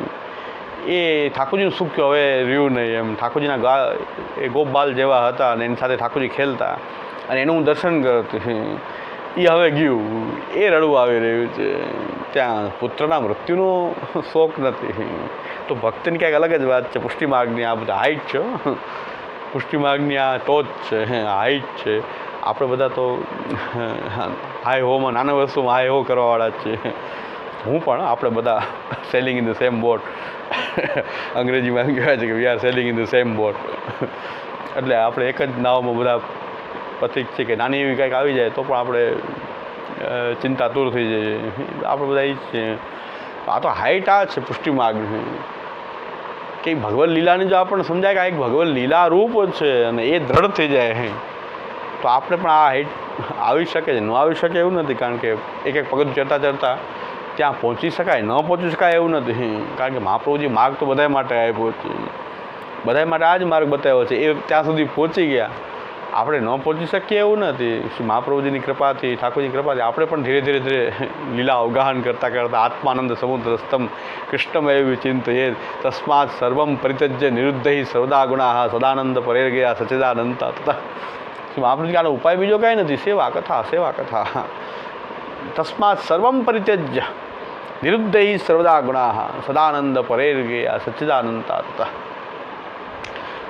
એ ઠાકોરજીનું સુખ હવે રહ્યું નહીં એમ. ઠાકોરજીના એ ગોપબાલ જેવા હતા અને એની સાથે ઠાકોરજી ખેલતા અને એનું હું દર્શન કરતી. એ હવે ગયું, એ રડવું આવી રહ્યું છે. ત્યાં પુત્રના મૃત્યુનો શોક નથી. તો ભક્તિની ક્યાંક અલગ જ વાત છે. પુષ્ટિ માર્ગની આ બધા હાઈટ છે, પુષ્ટિ માર્ગની આ ટોચ છે, હાઈટ છે. આપણે બધા તો હાય હોમાં નાના વસ્તુમાં હાય હો કરવાવાળા જ છીએ. હું પણ આપણે બધા sailing in the same boat. અંગ્રેજીમાં એમ કહેવાય છે કે we are sailing in the same boat. એટલે આપણે એક જ નાવમાં બધા પથિક છે કે નાની એવી કંઈક આવી જાય તો પણ આપણે ચિંતા દૂર થઈ જાય. આપણે બધા એ જ છીએ. આ તો હાઈટ આ છે પુષ્ટિ માર્ગ કે ભગવદ લીલાની જો આપણને સમજાય કે આ એક ભગવદ લીલા રૂપ છે અને એ દ્રઢ થઈ જાય તો આપણે પણ આ હાઈટ આવી શકે છે. ન આવી શકે એવું નથી, કારણ કે એક એક પગથિયું ચડતા ચડતા ત્યાં પહોંચી શકાય, ન પહોંચી શકાય એવું નથી. કારણ કે મહાપ્રભુજી માર્ગ તો બધા માટે આપ્યો છે, બધા માટે આ જ માર્ગ બતાવ્યો છે. એ ત્યાં સુધી પહોંચી ગયા, આપણે ન પહોંચી શકીએ એવું નથી. શ્રી મહાપ્રભુજીની કૃપાથી, ઠાકોરજીની કૃપાથી આપણે પણ ધીરે ધીરે ધીરે લીલા અવગાહન કરતાં કરતાં આત્માનંદ સમુદ્રસ્તમ કૃષ્ણમય વિચિંતયે તસ્માત સર્વમ પરિત્યજ્ય નિરુદ્ધૈ સર્વદા ગુણાઃ સદાનંદ પરેર ગયા સચ્ચિદાનંતા તથા. શ્રી મહાપ્રભુજી આનો ઉપાય બીજો કાંઈ નથી, સેવા કથા, સેવા કથા. તસ્માત સર્વમ પરિત્યજ્ય નિરુદ્ધૈ સર્વદા ગુણાઃ સદાનંદ પરેર ગયા સચ્ચિદાનંતા તથા.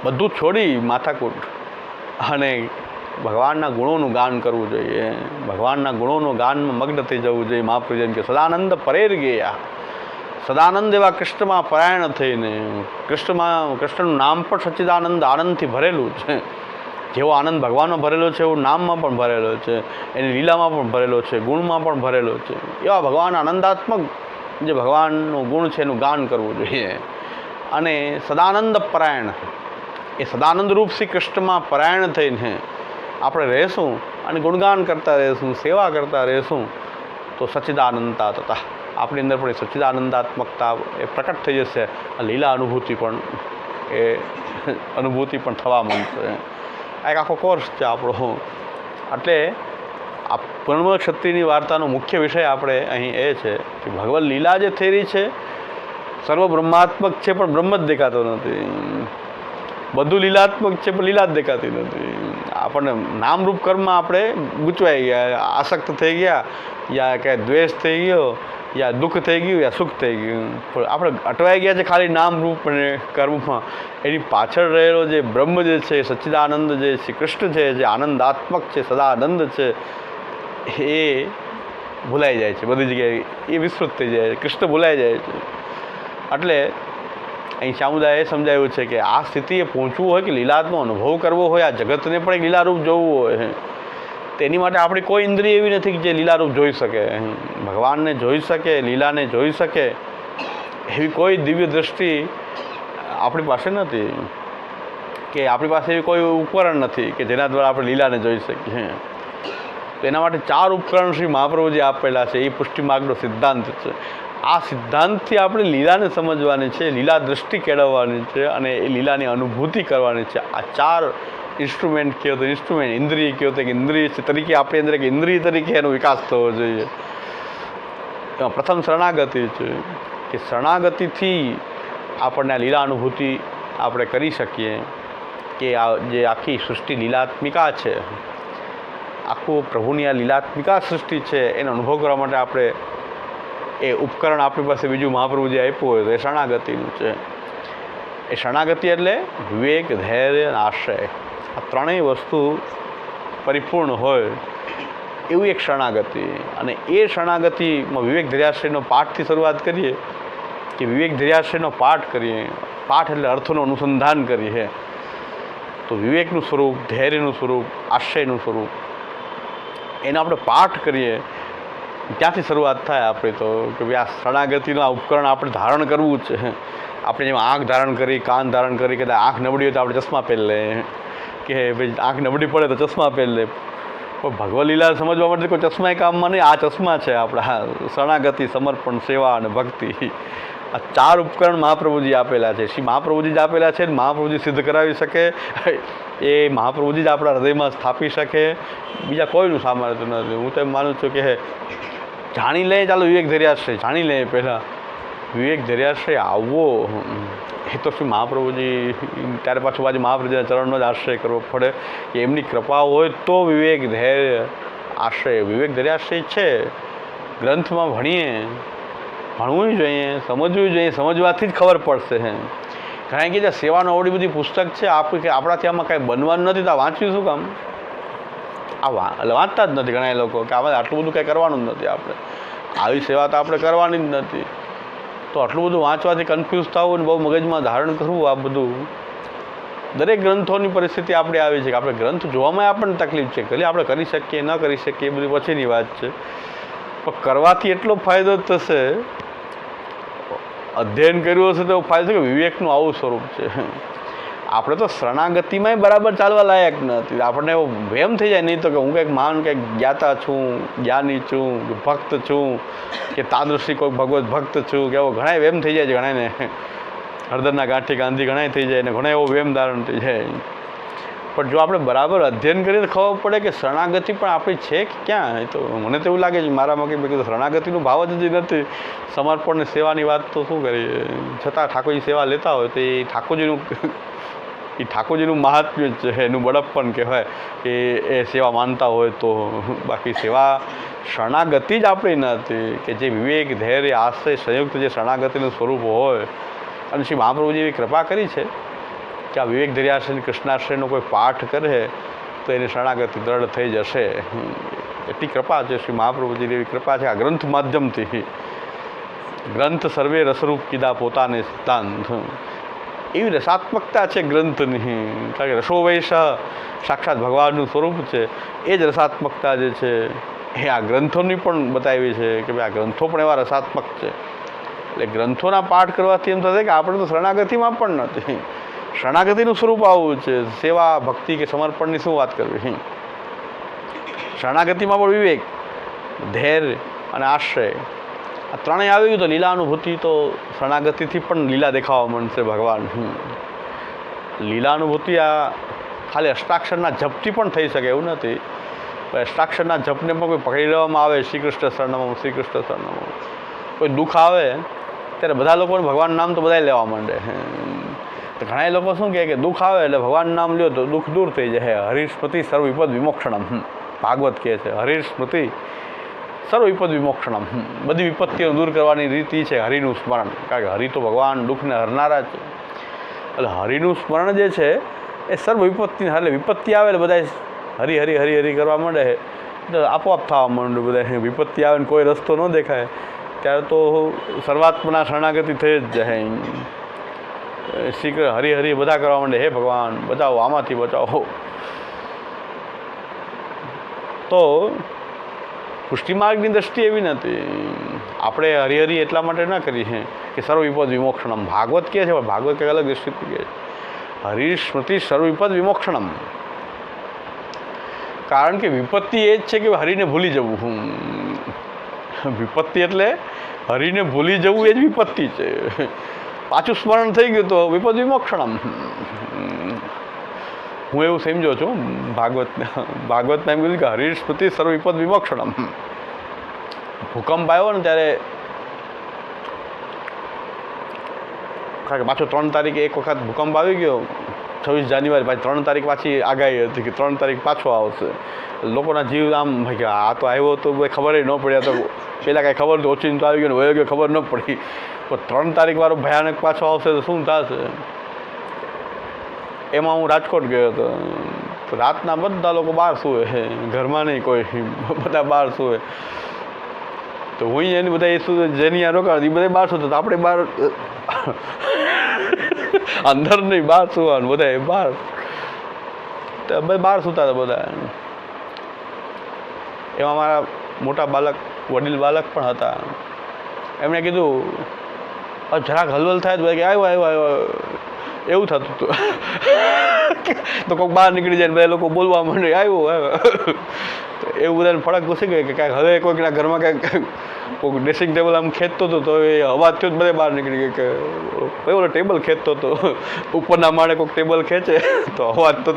બધું છોડી માથાકૂટ અને ભગવાનના ગુણોનું ગાન કરવું જોઈએ, ભગવાનના ગુણોનું ગાનમાં મગ્ન થઈ જવું જોઈએ. મહાપ્રભુ એમ કે સદાનંદ પરેર ગયા, સદાનંદ એવા કૃષ્ણમાં પરાયણ થઈને, કૃષ્ણનું નામ પણ સચ્ચિદાનંદ આનંદથી ભરેલું છે. જેવો આનંદ ભગવાનમાં ભરેલો છે એવો નામમાં પણ ભરેલો છે, એની લીલામાં પણ ભરેલો છે, ગુણમાં પણ ભરેલો છે. એવા ભગવાન આનંદાત્મક જે ભગવાનનો ગુણ છે એનું ગાન કરવું જોઈએ. અને સદાનંદ પરાયણ, એ સદાનંદ રૂપ શ્રી કૃષ્ણમાં પરાયણ થઈને આપણે રહેશું અને ગુણગાન કરતા રહેશું, સેવા કરતા રહેશું તો સચ્ચિદાનંદતા તથા આપણી અંદર પણ એ સચ્ચિદાનંદાત્મકતા એ પ્રકટ થઈ જશે. લીલા અનુભૂતિ પણ થવા માંડશે. આ એક આખો કોર્સ છે આપણો. એટલે આ પૂર્ણ ક્ષત્રિયની વાર્તાનો મુખ્ય વિષય આપણે અહીં એ છે કે ભગવદ લીલા જે થઈ રહી છે સર્વ બ્રહ્માત્મક છે પણ બ્રહ્મ જ દેખાતો નથી. બધું લીલાત્મક છે પણ લીલા જ દેખાતી નથી. આપણને નામરૂપ કર્મમાં આપણે ગૂંચવાઈ ગયા, આસક્ત થઈ ગયા, યા કે દ્વેષ થઈ ગયો, યા દુઃખ થઈ ગયું, યા સુખ થઈ ગયું. પણ આપણે અટવાઈ ગયા છે ખાલી નામરૂપ અને કર્મમાં. એની પાછળ રહેલો જે બ્રહ્મ જે છે, સચ્ચિદાનંદ જે શ્રી કૃષ્ણ છે, જે આનંદાત્મક છે, સદાનંદ છે, એ ભૂલાઈ જાય છે બધી જગ્યાએ. એ વિસ્તૃત થઈ જાય છે, કૃષ્ણ ભૂલાઈ જાય છે. એટલે અહીં સમુદાયે સમજાવ્યું છે કે આ સ્થિતિએ પહોંચવું હોય કે લીલાનો અનુભવ કરવો હોય, આ જગતને પણ એક લીલારૂપ જોવું હોય, તેની માટે આપણી કોઈ ઇન્દ્રિય એવી નથી કે જે લીલારૂપ જોઈ શકે, ભગવાનને જોઈ શકે, લીલાને જોઈ શકે. એવી કોઈ દિવ્ય દૃષ્ટિ આપણી પાસે નથી, કે આપણી પાસે એવી કોઈ ઉપકરણ નથી કે જેના દ્વારા આપણે લીલાને જોઈ શકીએ. તો એના માટે 4 ઉપકરણ શ્રી મહાપ્રભુજી આપેલા છે. એ પુષ્ટિ માર્ગનો સિદ્ધાંત છે. આ સિદ્ધાંતથી આપણે લીલાને સમજવાની છે, લીલા દૃષ્ટિ કેળવવાની છે અને એ લીલાની અનુભૂતિ કરવાની છે. આ 4 ઇન્સ્ટ્રુમેન્ટ કહો તો ઇન્સ્ટ્રુમેન્ટ, ઇન્દ્રિય કહો તો ઇન્દ્રિય તરીકે આપણી અંદર એક ઇન્દ્રિય તરીકે એનો વિકાસ થવો જોઈએ. એમાં પ્રથમ શરણાગતિ છે કે શરણાગતિથી આપણને આ લીલા અનુભૂતિ આપણે કરી શકીએ કે આ જે આખી સૃષ્ટિ લીલાત્મિકા છે, આખું પ્રભુની આ લીલાત્મિકા સૃષ્ટિ છે એનો અનુભવ કરવા માટે આપણે એ ઉપકરણ આપણી પાસે બીજું મહાપ્રભુજી આપ્યું હોય તો એ શરણાગતિનું છે. એ શરણાગતિ એટલે વિવેક, ધૈર્ય અને આશ્રય, આ ત્રણેય વસ્તુ પરિપૂર્ણ હોય એવું એક શરણાગતિ. અને એ શરણાગતિમાં વિવેક ધૈર્યાશ્રયનો પાઠથી શરૂઆત કરીએ કે વિવેક ધૈર્યાશ્રયનો પાઠ કરીએ. પાઠ એટલે અર્થનું અનુસંધાન કરીએ. તો વિવેકનું સ્વરૂપ, ધૈર્યનું સ્વરૂપ, આશ્રયનું સ્વરૂપ એનો આપણે પાઠ કરીએ, ત્યાંથી શરૂઆત થાય આપણી. તો કે ભાઈ આ શરણાગતિનું આ ઉપકરણ આપણે ધારણ કરવું છે. આપણે જેમ આંખ ધારણ કરી, કાન ધારણ કરી, કે આંખ નબળી હોય તો આપણે ચશ્મા પહેરી લે, કે ભાઈ આંખ નબળી પડે તો ચશ્મા પહેરી લે. પણ ભગવદ લીલા સમજવા માટે કોઈ ચશ્મા કામમાં નહીં. આ ચશ્મા છે આપણા શરણાગતિ, સમર્પણ, સેવા અને ભક્તિ. આ 4 ઉપકરણ મહાપ્રભુજી આપેલા છે. શ્રી મહાપ્રભુજી જ આપેલા છે. મહાપ્રભુજી સિદ્ધ કરાવી શકે, એ મહાપ્રભુજી જ આપણા હૃદયમાં સ્થાપી શકે, બીજા કોઈનું સામર્થ્ય નથી. હું તો એમ માનું છું કે જાણી લે, ચાલો વિવેક ધૈર્યાશ્રય જાણી લે. પહેલાં વિવેક ધૈર્યાશ્રય આવવો એ તો શ્રી મહાપ્રભુજી, ત્યારે પાછું બાજુ મહાપ્રભુજીના ચરણનો જ આશ્રય કરવો પડે કે એમની કૃપા હોય તો વિવેક ધૈર્ય આશ્રય. વિવેક ધૈર્યાશ્રય છે ગ્રંથમાં ભણીએ, ભણવું જોઈએ, સમજવું જોઈએ. સમજવાથી જ ખબર પડશે. કારણ કે જે સેવાનો આવડી બધી પુસ્તક છે, આપણાથી આમાં કાંઈ બનવાનું નથી તો વાંચ્યું શું કામ? એટલે વાંચતા જ નથી ઘણા લોકો કે આમાં આટલું બધું કંઈ કરવાનું જ નથી. આપણે આવી સેવા તો આપણે કરવાની જ નથી. તો આટલું બધું વાંચવાથી કન્ફ્યુઝ થવું ને બહુ મગજમાં ધારણ કરવું, આ બધું દરેક ગ્રંથોની પરિસ્થિતિ આપણી આવી છે કે આપણે ગ્રંથ જોવામાં આપણને તકલીફ છે. ભલે આપણે કરી શકીએ ન કરી શકીએ એ બધી પછીની વાત છે, પણ કરવાથી એટલો ફાયદો થશે. અધ્યયન કર્યું હશે તો ફાયદો કે વિવેકનું આવું સ્વરૂપ છે. આપણે તો શરણાગતિમાંય બરાબર ચાલવા લાયક નથી. આપણને એવો વહેમ થઈ જાય, નહીં તો કે હું કંઈક મહાન કંઈક જ્ઞાતા છું, જ્ઞાની છું, ભક્ત છું, કે તાદૃશી કોઈ ભગવત ભક્ત છું, કે એવો ઘણા વહેમ થઈ જાય છે. ઘણાને હળદરના ગાંઠી ગાંધી ઘણા થઈ જાય ને ઘણા એવો વહેમ ધારણ થઈ જાય. પણ જો આપણે બરાબર અધ્યયન કરીએ તો ખબર પડે કે શરણાગતિ પણ આપણી છે કે ક્યાં. તો મને તો એવું લાગે છે મારામાં કે મેં કીધું શરણાગતિનો ભાવ જ નથી. સમર્પણ સેવાની વાત તો શું કરીએ, છતાં ઠાકોરજી સેવા લેતા હોય તો એ ઠાકોરજીનું મહાત્મ્ય જ છે, એનું બળપણ કહેવાય કે એ સેવા માનતા હોય તો. બાકી સેવા શરણાગતિ જ આપણી નથી, કે જે વિવેક ધૈર્ય આશ્રય સંયુક્ત જે શરણાગતિનું સ્વરૂપ હોય. અને શ્રી મહાપ્રભુજી એવી કૃપા કરી છે કે આ વિવેક ધૈર્યાશ્રય કૃષ્ણાશ્રયનો કોઈ પાઠ કરે તો એની શરણાગતિ દ્રઢ થઈ જશે. એટલી કૃપા છે શ્રી મહાપ્રભુજીની, એવી કૃપા છે આ ગ્રંથ માધ્યમથી. ગ્રંથ સર્વે રસરૂપ કીધા પોતાને સિદ્ધાંત, એવી રસાત્મકતા છે ગ્રંથની. કારણ કે રસો વૈશ સાક્ષાત ભગવાનનું સ્વરૂપ છે. એ જ રસાત્મકતા જે છે એ આ ગ્રંથોની પણ બતાવી છે કે ભાઈ આ ગ્રંથો પણ એવા રસાત્મક છે. એટલે ગ્રંથોના પાઠ કરવાથી એમ થશે કે આપણે તો શરણાગતિમાં પણ નથી. શરણાગતિનું સ્વરૂપ આવું છે. સેવા ભક્તિ કે સમર્પણની શું વાત કરવી. શરણાગતિમાં પણ વિવેક ધૈર્ય અને આશ્રય આ ત્રણેય આવી ગયું તો લીલાનુભૂતિ તો શરણાગતિથી પણ લીલા દેખાવા માંડશે ભગવાન. લીલાનુભૂતિ આ ખાલી અષ્ટાક્ષરના જપથી પણ થઈ શકે એવું નથી. અષ્ટાક્ષરના જપને પણ કોઈ પકડી લેવામાં આવે, શ્રી કૃષ્ણ શરણમ શ્રી કૃષ્ણ શરણમ, કોઈ દુઃખ આવે ત્યારે બધા લોકોને ભગવાન નામ તો બધા લેવા માંડે. તો ઘણા લોકો શું કહે કે દુઃખ આવે એટલે ભગવાન નામ લ્યો તો દુઃખ દૂર થઈ જાય. હરિસ્મૃતિ સર્વ વિપદ વિમોક્ષણમ, ભાગવત કહે છે હરિસ્મૃતિ સર્વ વિપદ વિમોક્ષણમ. બધી વિપત્તિઓ દૂર કરવાની રીત છે હરિનું સ્મરણ. કારણ કે હરિ તો ભગવાન દુઃખને હરનારા છે. એટલે હરિનું સ્મરણ જે છે એ સર્વ વિપત્તિ, એટલે વિપત્તિ આવે એટલે બધા હરિ હરિ હરિ હરિ કરવા માંડે એટલે આપોઆપ થવા માંડે. બધા વિપત્તિ આવે ને કોઈ રસ્તો ન દેખાય ત્યારે તો સર્વાત્મના શરણાગતિ થઈ જ જાય. શ્રી કૃષ્ણ હરિ હરિ બધા કરવા માંડે, હે ભગવાન બચાવો, આમાંથી બચાવો. તો પુષ્ટિ માર્ગની દ્રષ્ટિ એવી નથી. આપણે હરિહરિ એટલા માટે ન કરી છે કે સર્વ વિપદ વિમોક્ષણમ. ભાગવત કહે છે પણ ભાગવત કંઈક અલગ દ્રષ્ટિ કહે છે. હરિસ્મૃતિ સર્વ વિપદ વિમોક્ષણમ. કારણ કે વિપત્તિ એ જ છે કે હરિને ભૂલી જવું. વિપત્તિ એટલે હરિને ભૂલી જવું એ જ વિપત્તિ છે. પાછું સ્મરણ થઈ ગયું તો વિપદ વિમોક્ષણમ. હું એવું સમજો છું ભાગવતમાં એમ કીધું કે હરિસ્મૃતિ સર્વ વિપદ વિમોક્ષણમ. ભૂકંપ આવ્યો ને ત્યારે, કારણ કે પાછો 3 તારીખે એક વખત ભૂકંપ આવી ગયો, 26 જાન્યુઆરી, પાછી 3 તારીખ પાછી આગાહી હતી કે 3 તારીખ પાછો આવશે. લોકોના જીવ આમ કે આ તો આવ્યો તો ખબર ન પડી. આ તો પહેલાં કાંઈ ખબર તો ઓછી તો આવી ગયો ને વયો ગયો ખબર ન પડી. પણ 3 તારીખવાળો ભયાનક પાછો આવશે તો શું થશે. એમાં હું રાજકોટ ગયો હતો. તો રાતના બધા લોકો બહાર સૂવે, ઘરમાં નહીં કોઈ, બધા બહાર સૂવે. તો હું એની બધા એ શું જેની આ રોકાણ એ બધા બહાર સૂતા, તો આપણે બહાર અંદર નહીં બહાર સૂવાનું, બધા બહાર. તો બહાર સૂતા હતા બધા. એમાં મારા મોટા બાળક, વડીલ બાળક પણ હતા. એમણે કીધું જરાક હલવલ થાય તો કે આવ્યો આવ્યો આવ્યો એવું થતું હતું. તો કોઈક બહાર નીકળી જાય ને બધા લોકો બોલવા માંડે આવ્યો આવ્યો. તો એવું બધાને ફરક ઘૂસી ગયો કે કાંઈક હવે કોઈકના ઘરમાં કાંઈક કોઈક ડ્રેસિંગ ટેબલ આમ ખેંચતો હતો તો એ અવાજ થયો બધા બહાર નીકળી ગયો કે પેલો ટેબલ ખેંચતો હતો. ઉપરના માળે કોઈક ટેબલ ખેંચે તો અવાજ તો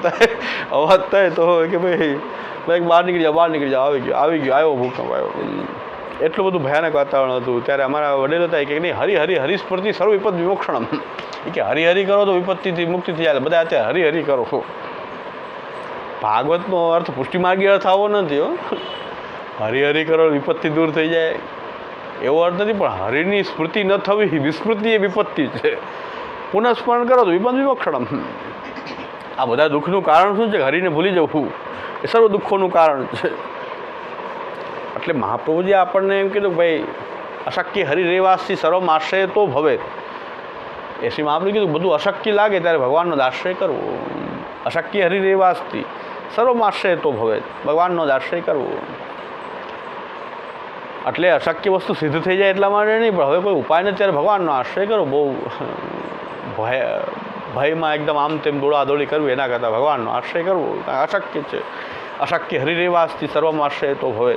થાય તો કે ભાઈ બહાર નીકળી જાઓ, બહાર નીકળી જાઓ, આવી ગયો આવ્યો ભૂકંપ આવ્યો. એટલું બધું ભયાનક વાતાવરણ હતું. ત્યારે અમારા વડીલો હતા કે નહીં હરિ હરિ હરિસ્મૃતિ સર્વ વિપદ વિમોક્ષણમ. કે હરિ હરિ કરો તો વિપત્તિથી મુક્તિ થઈ જાય. બધા અત્યારે હરિ હરિ કરો. ભાગવતનો અર્થ પુષ્ટિમાર્ગી અર્થ આવો નથી હો. હરિ હરિ કરો વિપત્તિ દૂર થઈ જાય એવો અર્થ નથી. પણ હરિની સ્મૃતિ ન થવી વિસ્મૃતિ એ વિપત્તિ છે. પુનઃસ્મરણ કરો તો વિપદ વિમોક્ષણમ. આ બધા દુઃખનું કારણ શું છે? હરિને ભૂલી જવું. એ સર્વ દુઃખોનું કારણ છે. એટલે મહાપ્રભુજી આપણને એમ કીધું ભાઈ અશક્ય હરિરેવાસથી સર્વમાશ્રય તો ભવે. એ શ્રી મહાપ્રભુએ કીધું બધું અશક્ય લાગે ત્યારે ભગવાનનો જ આશ્રય કરવો. અશક્ય હરિરેવાસથી સર્વમાશ્રય તો ભવે, ભગવાનનો જ આશ્રય કરવો. એટલે અશક્ય વસ્તુ સિદ્ધ થઈ જાય એટલા માટે નહીં, પણ હવે કોઈ ઉપાય નથી ત્યારે ભગવાનનો આશ્રય કરો. બહુ ભયમાં એકદમ આમ તેમ દોડાદોડી કરવી એના કરતાં ભગવાનનો આશ્રય કરવો અશક્ય છે. અશક્ય હરિરેવાસથી સર્વમાશ્રય તો ભવે.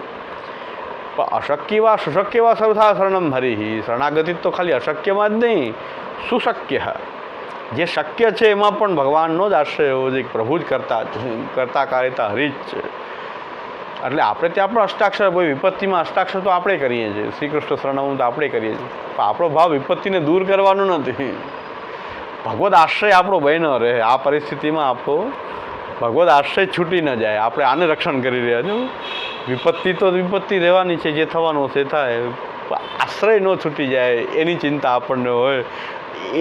પણ અશક્યવા સુશક્યવા સર્વથા શરણમ હરિ. શરણાગતિ તો ખાલી અશક્યમાં જ નહીં, સુશક્ય જે શક્ય છે એમાં પણ ભગવાનનો જ આશ્રય હોવો જોઈએ. પ્રભુ જ કરતા કાર્યતા હરિ જ છે. એટલે આપણે ત્યાં પણ અષ્ટાક્ષર, કોઈ વિપત્તિમાં અષ્ટાક્ષર તો આપણે કરીએ છીએ, શ્રી કૃષ્ણ શરણમ તો આપણે કરીએ છીએ, પણ આપણો ભાવ વિપત્તિને દૂર કરવાનો નથી. ભગવદ આશ્રય આપણો ભય ન રહે. આ પરિસ્થિતિમાં આપણો ભગવદ આશ્રય છૂટી ન જાય. આપણે આને રક્ષણ કરી રહ્યા છો. વિપત્તિ તો વિપત્તિ રહેવાની છે, જે થવાનું છે થાય, આશ્રય ન છૂટી જાય એની ચિંતા આપણને હોય.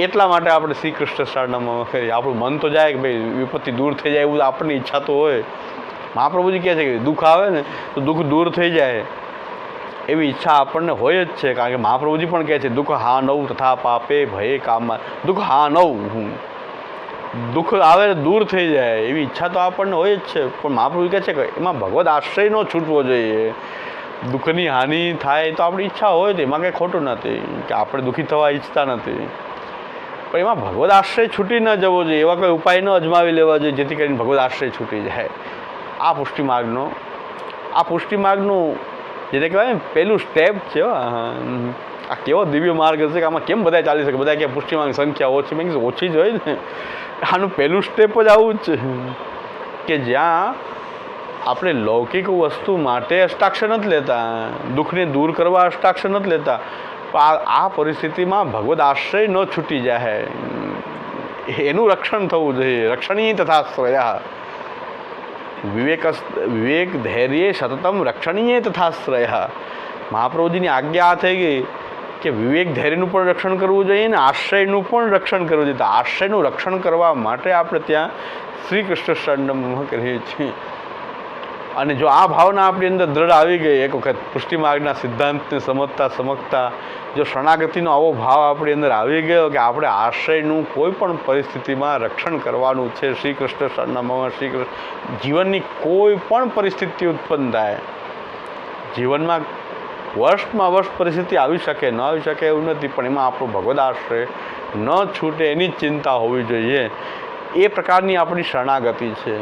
એટલા માટે આપણે શ્રી કૃષ્ણ શરણમાં કરીએ. આપણું મન તો જાય કે ભાઈ વિપત્તિ દૂર થઈ જાય એવું આપણની ઈચ્છા તો હોય. મહાપ્રભુજી કહે છે કે દુઃખ આવે ને તો દુઃખ દૂર થઈ જાય એવી ઈચ્છા આપણને હોય જ છે. કારણ કે મહાપ્રભુજી પણ કહે છે દુઃખ હા નવ તથા પાપે ભયે કામમાં. દુઃખ હા નવ, દુઃખ આવે દૂર થઈ જાય એવી ઈચ્છા તો આપણને હોય જ છે. પણ મહાપ્રભુ કહે છે કે એમાં ભગવદ આશ્રય ન છૂટવો જોઈએ. દુઃખની હાનિ થાય તો આપણી ઈચ્છા હોય તો એમાં કંઈ ખોટું નથી કે આપણે દુઃખી થવા ઈચ્છતા નથી, પણ એમાં ભગવદ આશ્રય છૂટી ન જવો જોઈએ. એવા કોઈ ઉપાય ન અજમાવી લેવા જોઈએ જેથી કરીને ભગવદ આશ્રય છૂટી જાય. આ પુષ્ટિ માર્ગનું જેને કહેવાય ને પહેલું સ્ટેપ છે. આ કેવો દિવ્ય માર્ગ હશે કે આમાં કેમ બધા ચાલી શકે. બધા કે પુષ્ટિ માર્ગની સંખ્યા ઓછી, મેં કીધું ઓછી જ હોય ને. આનું પહેલું સ્ટેપ જ આવું જ છે કે જ્યાં આપણે લૌકિક વસ્તુ માટે અષ્ટાક્ષર નથી લેતા, દુઃખને દૂર કરવા અષ્ટાક્ષર નથી લેતા, પણ આ પરિસ્થિતિમાં ભગવદ આશ્રય ન છૂટી જાય એનું રક્ષણ થવું જોઈએ. રક્ષણીય તથા શ્રયા વિવેક ધૈર્ય સતતમ રક્ષણીય તથા શ્રયા. મહાપ્રભુજીની આજ્ઞા આ થઈ ગઈ કે વિવેક ધૈર્યનું પણ રક્ષણ કરવું જોઈએ ને આશ્રયનું પણ રક્ષણ કરવું જોઈએ. તો આશ્રયનું રક્ષણ કરવા માટે આપણે ત્યાં શ્રી કૃષ્ણ શરણમ કરીએ છીએ. અને જો આ ભાવના આપણી અંદર દ્રઢ આવી ગઈ, એક વખત પુષ્ટિ માર્ગના સિદ્ધાંતને સમજતા જો શરણાગતિનો આવો ભાવ આપણી અંદર આવી ગયો કે આપણે આશ્રયનું કોઈ પણ પરિસ્થિતિમાં રક્ષણ કરવાનું છે. શ્રી કૃષ્ણ શરણમાં શ્રી કૃષ્ણ જીવનની કોઈ પણ પરિસ્થિતિ ઉત્પન્ન થાય, જીવનમાં વર્ષમાં વર્ષ પરિસ્થિતિ આવી શકે ન આવી શકે એવું નથી, પણ એમાં આપણો ભગવદ આશ્રય ન છૂટે એની જ ચિંતા હોવી જોઈએ. એ પ્રકારની આપણી શરણાગતિ છે.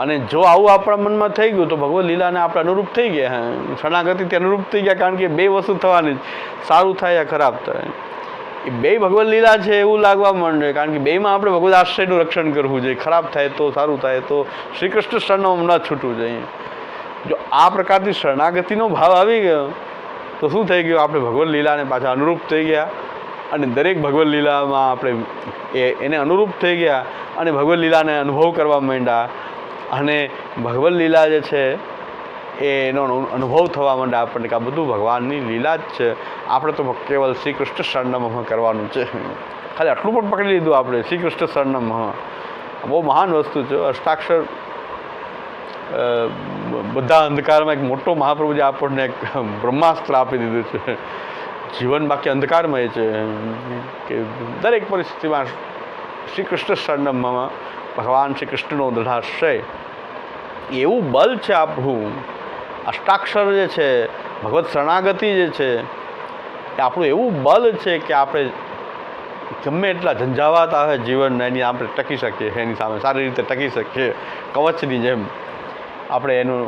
અને જો આવું આપણા મનમાં થઈ ગયું તો ભગવદ લીલાને આપણે અનુરૂપ થઈ ગયા, શરણાગતિથી અનુરૂપ થઈ ગયા. કારણ કે બે વસ્તુ થવાની જ, સારું થાય યા ખરાબ થાય. એ બે ભગવદ લીલા છે એવું લાગવા માંડે. કારણ કે બેમાં આપણે ભગવદ આશ્રયનું રક્ષણ કરવું જોઈએ. ખરાબ થાય તો સારું થાય તો શ્રી કૃષ્ણ શરણમ ન છૂટવું જોઈએ. જો આ પ્રકારની શરણાગતિનો ભાવ આવી ગયો તો શું થઈ ગયું, આપણે ભગવદ લીલાને પાછા અનુરૂપ થઈ ગયા અને દરેક ભગવદ લીલામાં આપણે એને અનુરૂપ થઈ ગયા અને ભગવદ લીલાને અનુભવ કરવા માંડ્યા. અને ભગવદ લીલા જે છે એનો અનુભવ થવા માંડે આપણને કે આ બધું ભગવાનની લીલા જ છે. આપણે તો કેવલ શ્રી કૃષ્ણ શરણમ કરવાનું છે. ખાલી આટલું પણ પકડી લીધું આપણે, શ્રી કૃષ્ણ શરણમ. બહુ મહાન વસ્તુ છે. અષ્ટાક્ષર બધા અંધકારમાં એક મોટો મહાપ્રભુજી આપણને એક બ્રહ્માસ્ત્ર આપી દીધું છે. જીવન બાકી અંધકારમય છે કે દરેક પરિસ્થિતિમાં શ્રી કૃષ્ણ શરણમમાં ભગવાન શ્રી કૃષ્ણનો દૃઢાશ્રય એવું બલ છે. આપણું અષ્ટાક્ષર જે છે, ભગવત શરણાગતિ જે છે એ આપણું એવું બલ છે કે આપણે ગમે એટલા ઝંઝાવાત આવે જીવનના એની આપણે ટકી શકીએ, એની સામે સારી રીતે ટકી શકીએ. કવચની જેમ આપણે એનું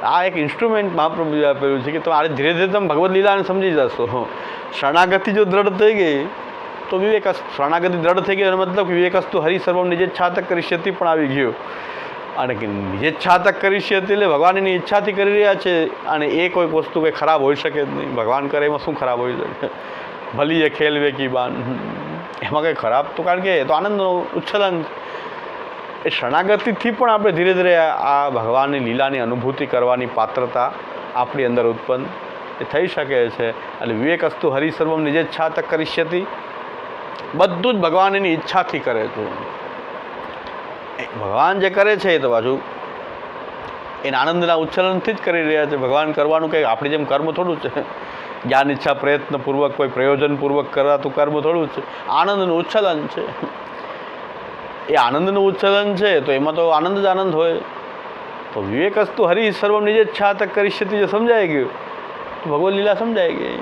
આ એક ઇન્સ્ટ્રુમેન્ટ મહાપ્રભુએ આપેલું છે કે તમે આ ધીરે ધીરે તમે ભગવદ લીલાને સમજી જશો. શરણાગતિ જો દ્રઢ થઈ ગઈ તો વિવેક, શરણાગતિ દ્રઢ થઈ ગઈ એનો મતલબ વિવેકસ્તુ હરિ સર્વમ નિજે છાતક કરીષ્યતિ પણ આવી ગયો. અને નિજે છાતક કરીષ્યતિ એટલે ભગવાન એની ઈચ્છાથી કરી રહ્યા છે. અને એ કોઈક વસ્તુ કંઈ ખરાબ હોઈ શકે જ નહીં. ભગવાન કરે એમાં શું ખરાબ હોઈ શકે? ભલી એ ખેલ વેકી બાન, એમાં કંઈ ખરાબ તો, કારણ કે એ તો આનંદનો ઉચ્છલન. એ શરણાગતિથી પણ આપણે ધીરે ધીરે આ ભગવાનની લીલાની અનુભૂતિ કરવાની પાત્રતા આપણી અંદર ઉત્પન્ન એ થઈ શકે છે. અને વિવેકસ્તુ હરિ સર્વમ નિજે છાતક કરીષ્યતિ, બધું જ ભગવાન એની ઈચ્છાથી કરે છે. ભગવાન જે કરે છે એ તો પાછું એના આનંદના ઉચ્છલનથી જ કરી રહ્યા છે. ભગવાન કરવાનું કંઈ આપણી જેમ કર્મ થોડું છે, જ્ઞાન ઈચ્છા પ્રયત્નપૂર્વક કોઈ પ્રયોજનપૂર્વક કરાતું કર્મ થોડું છે. આનંદનું ઉચ્છલન છે. એ આનંદનું ઉચ્છલન છે તો એમાં તો આનંદ જ આનંદ હોય. તો વિવેકસ્તુ હરિ સર્વમ નિજેચ્છા તક કરીષ્યતિ જે સમજાઈ ગયું તો ભગવદ લીલા સમજાઈ ગઈ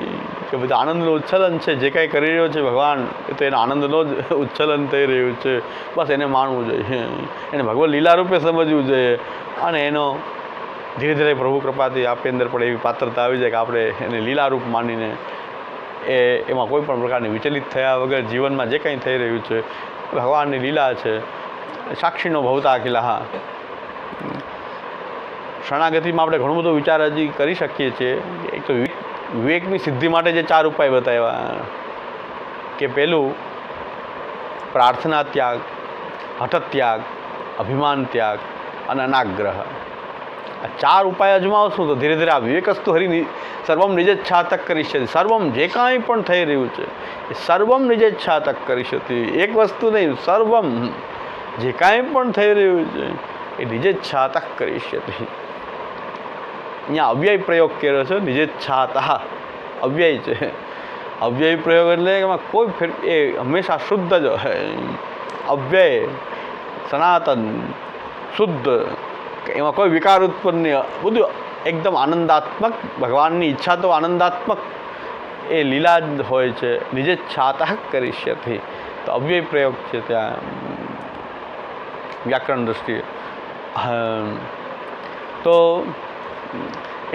કે બધું આનંદનું ઉચ્છલન છે. જે કાંઈ કરી રહ્યો છે ભગવાન એ તો એના આનંદનો જ ઉચ્છલન થઈ રહ્યું છે. બસ એને માનવું જોઈએ, એને ભગવદ લીલા રૂપે સમજવું જોઈએ. અને એનો ધીરે ધીરે પ્રભુ કૃપાથી આપણી અંદર પણ એવી પાત્રતા આવી જાય કે આપણે એને લીલારૂપ માનીને એમાં કોઈ પણ પ્રકારની વિચલિત થયા વગર જીવનમાં જે કંઈ થઈ રહ્યું છે ભગવાનની લીલા છે. સાક્ષીનો ભવતા અખિલા. હા, શરણાગતિમાં આપણે ઘણું બધો વિચાર હજી કરી શકીએ છીએ. એક તો વિવેકની સિદ્ધિ માટે જે 4 ઉપાય બતાવ્યા કે પહેલું પ્રાર્થના ત્યાગ, હઠ ત્યાગ, અભિમાન ત્યાગ અને અનાગ્રહ. આ 4 ઉપાય અજમાવશું તો ધીરે ધીરે આ વિવેકસ્તુ હરિ સર્વમ નિજેચ્છા તક કરીષ્યતિ. સર્વમ જે કાંઈ પણ થઈ રહ્યું છે એ સર્વમ નિજેચ્છા તક કરીષ્યતિ. એક વસ્તુ નહીં, સર્વમ જે કાંઈ પણ થઈ રહ્યું છે એ નિજેચ્છા તક કરીષ્યતિ. અહીંયા અવ્યય પ્રયોગ કર્યો છે. નિજેચ્છાતા અવ્યય છે. અવ્યય પ્રયોગ એટલે એમાં કોઈ એ હંમેશા શુદ્ધ જ હોય. અવ્યય, સનાતન, શુદ્ધ, એમાં કોઈ વિકાર ઉત્પન્ન, બધું એકદમ આનંદાત્મક. ભગવાનની ઈચ્છા તો આનંદાત્મક એ લીલા જ હોય છે. નિજેચ્છાતઃ કરીષ્યતિ તો અવ્યય પ્રયોગ છે ત્યાં વ્યાકરણ દૃષ્ટિએ. તો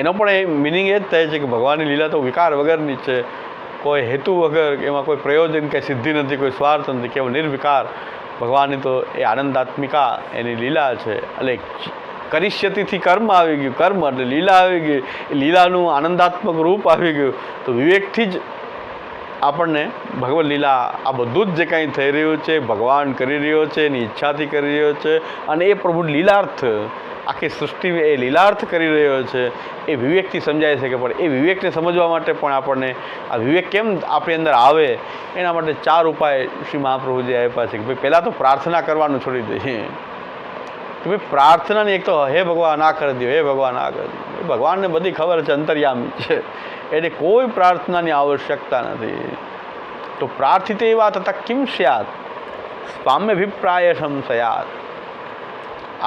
એનો પણ એ મિનિંગ એ જ થાય છે કે ભગવાનની લીલા તો વિકાર વગરની છે. કોઈ હેતુ વગર, એમાં કોઈ પ્રયોજન કે સિદ્ધિ નથી, કોઈ સ્વાર્થ નથી, કેવળ નિર્વિકાર ભગવાનની તો એ આનંદાત્મિકા એની લીલા છે. એટલે કરીષ્યતિથી કર્મ આવી ગયું, કર્મ એટલે લીલા આવી ગઈ, લીલાનું આનંદાત્મક રૂપ આવી ગયું. તો વિવેકથી જ આપણને ભગવદ લીલા આ બધું જ જે કાંઈ થઈ રહ્યું છે ભગવાન કરી રહ્યો છે, એની ઈચ્છાથી કરી રહ્યો છે. અને એ પ્રભુ લીલાર્થ, આખી સૃષ્ટિ એ લીલાર્થ કરી રહ્યો છે એ વિવેકથી સમજાય છે. કે પણ એ વિવેકને સમજવા માટે પણ આપણને આ વિવેક કેમ આપણી અંદર આવે એના માટે 4 ઉપાય શ્રી મહાપ્રભુજી આપ્યા છે. કે ભાઈ પહેલાં તો પ્રાર્થના કરવાનું છોડી દઈએ. કે ભાઈ પ્રાર્થનાની એક તો હે ભગવાન આ કરી દો, હે ભગવાન આ કરી દો. ભગવાનને બધી ખબર છે, અંતર્યામી છે, એટલે કોઈ પ્રાર્થનાની આવશ્યકતા નથી. તો પ્રાર્થિત એવા તથા કિમ સ્યાત સ્વામ્યભિપ્રાય સંશયાત.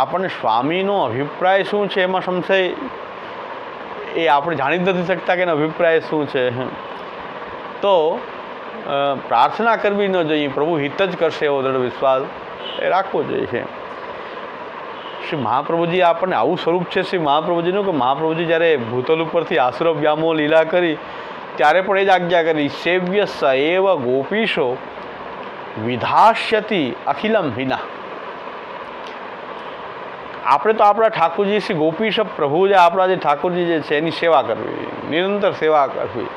આપણને સ્વામીનો અભિપ્રાય શું છે એમાં સંશય એ આપણે જાણી જ નથી શકતા કે એનો અભિપ્રાય શું છે. તો પ્રાર્થના કરવી ન જોઈએ, પ્રભુ હિત જ કરશે એવો દૃઢ વિશ્વાસ એ રાખવો જોઈએ. શ્રી મહાપ્રભુજી આપણને આવું સ્વરૂપ છે શ્રી મહાપ્રભુજીનું કે મહાપ્રભુજી જ્યારે ભૂતલ ઉપરથી આશ્રમ વ્યામો લીલા કરી ત્યારે પણ એ જ આજ્ઞા કરી, સેવ્ય સ એવ ગોપીશો વિધાસ્યતિ અખિલમ હિના. આપણે તો આપણા ઠાકોરજી શ્રી ગોપીશ પ્રભુ જે આપણા જે ઠાકોરજી જે છે એની સેવા કરવી, નિરંતર સેવા કરવી,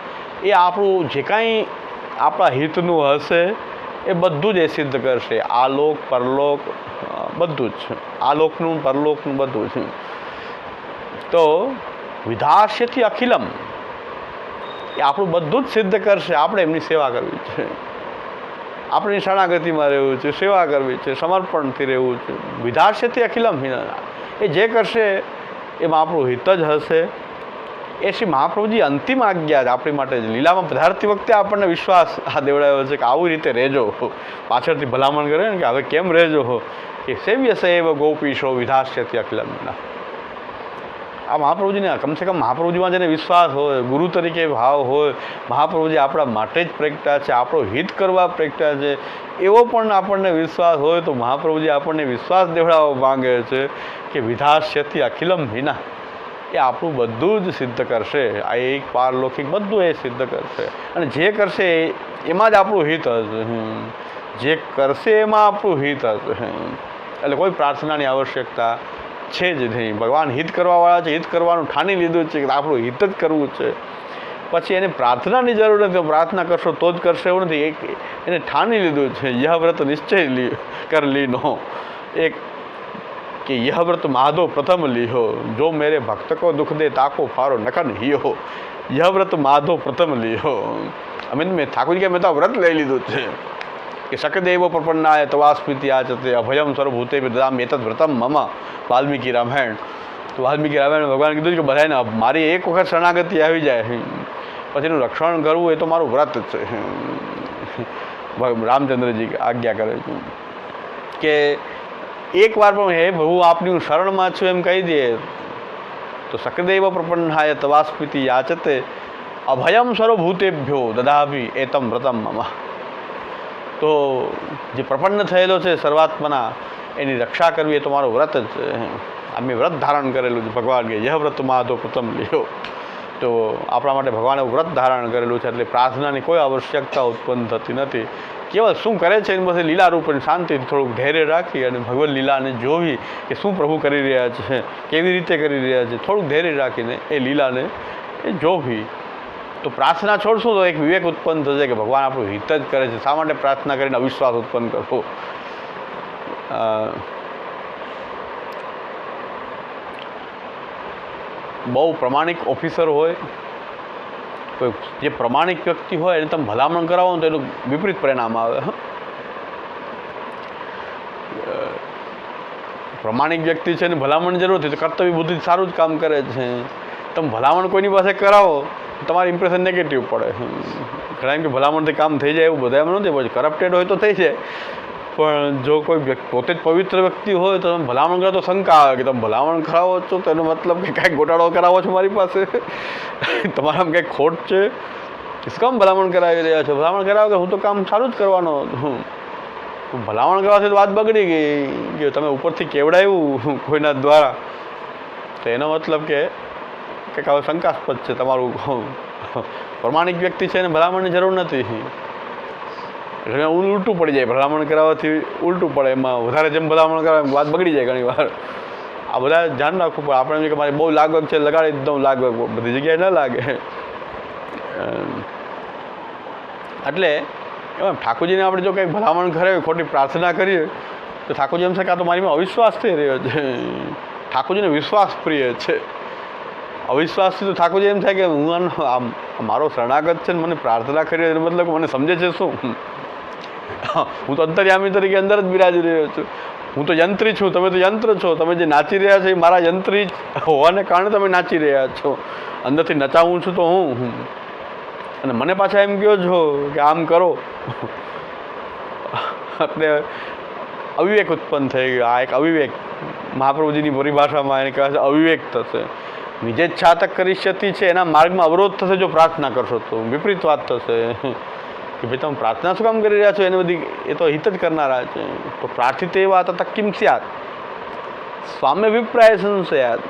એ આપણું જે કાંઈ આપણા હિતનું હશે એ બધું જ એ સિદ્ધ કરશે. આલોક પરલોક બધું જ, આલોકનું પરલોકનું બધું જ. તો વિધાસ્યથી અખિલમ એ આપણું બધું જ સિદ્ધ કરશે. આપણે એમની સેવા કરવી છે, આપણી શરણાગતિમાં રહેવું છે, સેવા કરવી છે, સમર્પણથી રહેવું છે. વિધાસ્યથી અખિલમ હિના એ જે કરશે એમાં આપણું હિત જ હશે. એ શ્રી મહાપ્રભુજી અંતિમ આજ્ઞા આપણી માટે લીલામાં પધારતી વખતે આપણને વિશ્વાસ આ દેવડાવ્યો છે કે આવી રીતે રહેજો. પાછળથી ભલામણ કરે ને કે હવે કેમ રહેજો, કે સેવ્ય સૈવ ગોપીશો વિધાસ્યથી અખિલમ હિના. આ મહાપ્રભુજીને કમસે કમ મહાપ્રભુજીમાં જેને વિશ્વાસ હોય, ગુરુ તરીકે ભાવ હોય, મહાપ્રભુજી આપણા માટે જ પ્રગટ્યા છે, આપણો હિત કરવા પ્રગટ્યા છે, એવો પણ આપણને વિશ્વાસ હોય તો મહાપ્રભુજી આપણને વિશ્વાસ દેવડાવવા માંગે છે કે વિધાસ્યથી અખિલમ હિના એ આપણું બધું જ સિદ્ધ કરશે. આ એક પારલૌકિક બધું એ સિદ્ધ કરશે. અને જે કરશે એમાં જ આપણું હિત હશે. જે કરશે એમાં આપણું હિત હશે. એટલે કોઈ પ્રાર્થનાની આવશ્યકતા છે જ નહીં. ભગવાન હિત કરવાવાળા છે, હિત કરવાનું ઠાની લીધું છે કે આપણું હિત જ કરવું છે. પછી એને પ્રાર્થનાની જરૂર નથી. પ્રાર્થના કરશો તો જ કરશે એવું નથી. એને ઠાની લીધું છે. યહ વ્રત નિશ્ચય કર લીનો એક કે યહ વ્રત માધો પ્રથમ લીહો, જો મેરે ભક્ત કો દુઃખ દે તાકો ફારો નખન હિયો. યહ વ્રત માધો પ્રથમ લીહો. અમે મેં ઠાકોરજી કે મેં તો વ્રત લઈ લીધું છે કે શકદેવ પ્રપન્નાય તવાસ્મિતિ આચતે અભયમ સર્વભૂતે દદામ એતદ વ્રતમ મમ. વાલ્મીકી રામાયણ. તો વાલ્મીકી રામાયણ ભગવાન કીધું કે બધાને મારી એક વખત શરણાગતિ આવી જાય પછી એનું રક્ષણ કરવું એ તો મારું વ્રત છે. રામચંદ્રજી આજ્ઞા કરે છે કે એક વાર પણ હે પ્રભુ આપની હું શરણમાં છું એમ કહી દે તો સકદેવ પ્રપન્નાય તવાસ્પિતિ યાચતે અભયમ સર્વભૂતેભ્યો દદાભી એતમ વ્રતમ મમ. તો જે પ્રપન્ન થયેલો છે સર્વાત્મના એની રક્ષા કરવી એ તો મારું વ્રત જ છે. અમે વ્રત ધારણ કરેલું છે. ભગવાન કે યહ વ્રત માધો પ્રથમ લ્યો. તો આપણા માટે ભગવાને વ્રત ધારણ કરેલું છે એટલે પ્રાર્થનાની કોઈ આવશ્યકતા ઉત્પન્ન થતી નથી. કેવળ શું કરે છે એની પાસે લીલા રૂપની શાંતિથી થોડુંક ધૈર્ય રાખી અને ભગવદ લીલાને જોવી કે શું પ્રભુ કરી રહ્યા છે, કેવી રીતે કરી રહ્યા છે, થોડુંક ધૈર્ય રાખીને એ લીલાને એ જોવી. તો પ્રાર્થના છોડશું તો એક વિવેક ઉત્પન્ન થશે કે ભગવાન આપણું હિત જ કરે છે. શા માટે પ્રાર્થના કરીને અવિશ્વાસ ઉત્પન્ન કરવો? બહુ પ્રમાણિક ઓફિસર હોય, કોઈ જે પ્રમાણિક વ્યક્તિ હોય એને તમે ભલામણ કરાવો તો એનું વિપરીત પરિણામ આવે. પ્રમાણિક વ્યક્તિ છે એને ભલામણ જરૂર નથી તો કર્તવ્ય બુદ્ધિ સારું જ કામ કરે છે. તમે ભલામણ કોઈની પાસે કરાવો તમારી ઇમ્પ્રેશન નેગેટિવ પડે. ઘણા એમ કે ભલામણથી કામ થઈ જાય એવું બધા એમ નથી. પછી કરપ્ટેડ હોય તો થઈ જાય, પણ જો કોઈ વ્યક્તિ પોતે જ પવિત્ર વ્યક્તિ હોય તો તમે ભલામણ કરો તો શંકા આવે કે તમે ભલામણ કરાવો છો તો એનો મતલબ કે કાંઈક ગોટાળો કરાવો છો મારી પાસે, તમારામાં કંઈક ખોટ છે, કેમ ભલામણ કરાવી રહ્યા છો? ભલામણ કરાવો કે હું તો કામ સારું જ કરવાનો છું. ભલામણ કરવાથી તો વાત બગડી ગઈ કે તમે ઉપરથી કેવડાવ્યું કોઈના દ્વારા, તો એનો મતલબ કે કંઈક હવે શંકાસ્પદ છે તમારું. પ્રમાણિક વ્યક્તિ છે એને ભલામણની જરૂર નથી. એટલે ઉલટું પડી જાય, ભલામણ કરાવવાથી ઉલટું પડે, એમાં વધારે જેમ ભલામણ કરાવે વાત બગડી જાય ઘણી વાર. આ બધા ધ્યાન રાખવું પડે. આપણે કે મારી બહુ લાગવગ છે લગાડી દઉં, લાગવગ બધી જગ્યાએ ન લાગે. એટલે એમ ઠાકોરજીને આપણે જો કંઈક ભલામણ કરે, ખોટી પ્રાર્થના કરીએ તો ઠાકોરજી એમ છે કે આ તો મારીમાં અવિશ્વાસ થઈ રહ્યો છે. ઠાકોરજીને વિશ્વાસ પ્રિય છે. અવિશ્વાસથી તો ઠાકોરજી એમ થાય કે હું આમ મારો શરણાગત છે ને મને પ્રાર્થના કરી એનો મતલબ મને સમજે છે શું? હું તો અંતર્યામી તરીકે અંદર જ બિરાજી રહ્યો છું. હું તો યંત્રી છું, તમે તો યંત્ર છો. તમે જે નાચી રહ્યા છો એ મારા યંત્રી હોવાને કારણે તમે નાચી રહ્યા છો. અંદરથી નચાવું છું તો હું, અને મને પાછા એમ કહો છો કે આમ કરો. એટલે અવિવેક ઉત્પન્ન થઈ ગયો. આ એક અવિવેક, મહાપ્રભુજીની પરિભાષામાં એને કહે છે અવિવેક થશે. નિજે છાતક કરીષ્યતિ છે એના માર્ગમાં અવરોધ થશે જો પ્રાર્થના કરશો તો. વિપરીત વાત થશે કે ભાઈ તમે પ્રાર્થના શું કામ કરી રહ્યા છો, એને બધી એ તો હિત જ કરનારા છે. તો પ્રાર્થિત એ વાત હતા કિમ સ્યાત સ્વામ્ય અભિપ્રાય શું છે યાદ?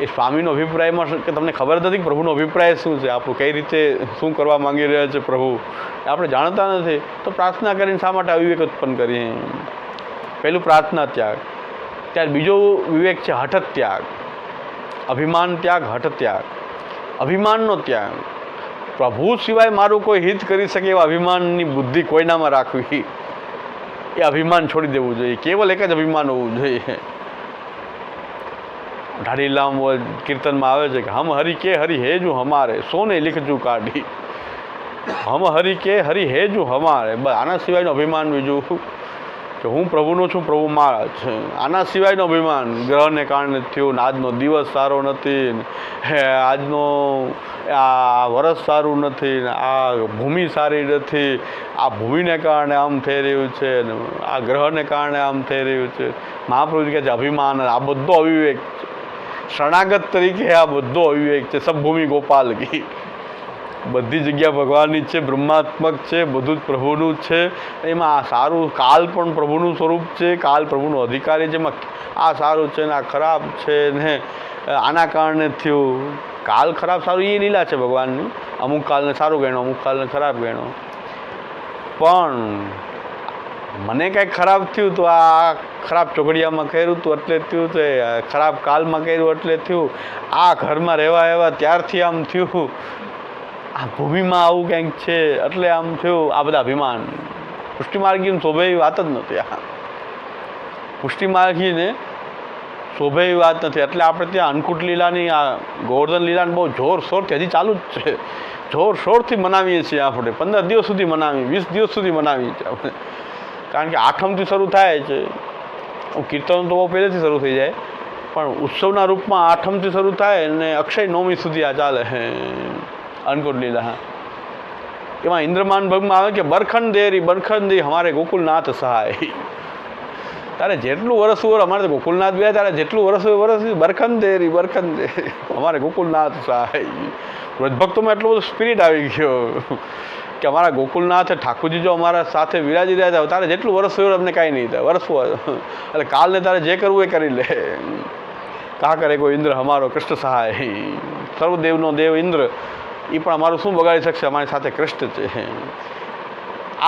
એ સ્વામીનો અભિપ્રાયમાં કે તમને ખબર નથી કે પ્રભુનો અભિપ્રાય શું છે, આપણું કઈ રીતે શું કરવા માંગી રહ્યા છે પ્રભુ, એ આપણે જાણતા નથી. તો પ્રાર્થના કરીને શા માટે અવિવેક ઉત્પન્ન કરીએ? પહેલું પ્રાર્થના ત્યાગ, ત્યાર બીજો વિવેક છે હઠ ત્યાગ. અભિમાન ત્યાગ, હઠ ત્યાગ. અભિમાનનો ત્યાગ, પ્રભુ સિવાય મારું કોઈ હિત કરી શકે એવા અભિમાનની બુદ્ધિ કોઈનામાં રાખવી, એ અભિમાન છોડી દેવું જોઈએ. કેવલ એક જ અભિમાન હોવું જોઈએ. ઢાડીલામ કીર્તનમાં આવે છે કે હમ હરિ કે હરિ હે જુ હમારે સોને લીખજુ કાઢી. હમ હરિ કે હરિ હે જુ હમારે, બસ આના સિવાયનું અભિમાન બીજું કે હું પ્રભુનો છું, પ્રભુ મારા છે, આના સિવાયનું અભિમાન ગ્રહને કારણે થયું. આજનો દિવસ સારો નથી, આજનો આ વરસ સારું નથી, આ ભૂમિ સારી નથી, આ ભૂમિને કારણે આમ થઈ રહ્યું છે, આ ગ્રહને કારણે આમ થઈ રહ્યું છે. મહાપ્રભુ કહે છે અભિમાન, આ બધો અવિવેક છે. શરણાગત તરીકે આ બધો અવિવેક છે. સબ ભૂમિ ગોપાલ કી, બધી જગ્યા ભગવાનની છે, બ્રહ્માત્મક છે, બધું જ પ્રભુનું જ છે. એમાં આ સારું, કાલ પણ પ્રભુનું સ્વરૂપ છે, કાલ પ્રભુનો અધિકારી છે. એમાં આ સારું છે ને આ ખરાબ છે ને આના કારણે થયું. કાલ ખરાબ સારું એ લીલા છે ભગવાનની. અમુક કાલને સારું ગણ્યો, અમુક કાલને ખરાબ ગણ્યો. પણ મને કંઈક ખરાબ થયું તો આ ખરાબ ચોઘડિયામાં કર્યું હતું એટલે થયું છે, ખરાબ કાલમાં કર્યું એટલે થયું, આ ઘરમાં રહેવા આવ્યા ત્યારથી આમ થયું, આ ભૂમિમાં આવું કંઈક છે એટલે આમ થયું. આ બધા અભિમાન પુષ્ટિમાર્ગીને શોભે એવી વાત જ નથી. આ પુષ્ટિમાર્ગીને શોભે એવી વાત નથી. એટલે આપણે ત્યાં અન્નકૂટ લીલાની, આ ગોવર્ધન લીલાને બહુ જોરશોરથી હજી ચાલુ જ છે, જોરશોરથી મનાવીએ છીએ. આપણે 15 દિવસ સુધી મનાવીએ, 20 દિવસ સુધી મનાવીએ છીએ આપણે. કારણ કે આઠમથી શરૂ થાય છે. કીર્તન તો બહુ પહેલેથી શરૂ થઈ જાય, પણ ઉત્સવના રૂપમાં આઠમથી શરૂ થાય અને અક્ષય નવમી સુધી આ ચાલે અન્નકૂટ લીલા. એમાં ઇન્દ્રમાન ભગમાં આવે કે બરખંડેરી હમારે ગોકુલનાથ સહાય. તારે જેટલું વરસ હોય અમારે તો ગોકુલનાથ બે તારે જેટલું વરસ હોય વરસ બરખંડેરી અમારે ગોકુલનાથ સહાય. વ્રજભક્તોમાં એટલો બધો સ્પિરિટ આવી ગયો કે અમારા ગોકુલનાથ ઠાકોરજી જો અમારા સાથે વિરાજી રહ્યા હતા, તારે જેટલું વરસ હોય અમને કાંઈ નહીં થાય વરસ હોય એટલે કાલને તારે જે કરવું એ કરી લે. કા કરે કોઈ ઇન્દ્ર અમારો કૃષ્ણ સહાય. સર્વદેવનો દેવ ઇન્દ્ર એ પણ અમારું શું બગાડી શકશે, અમારી સાથે કૃષ્ણ છે.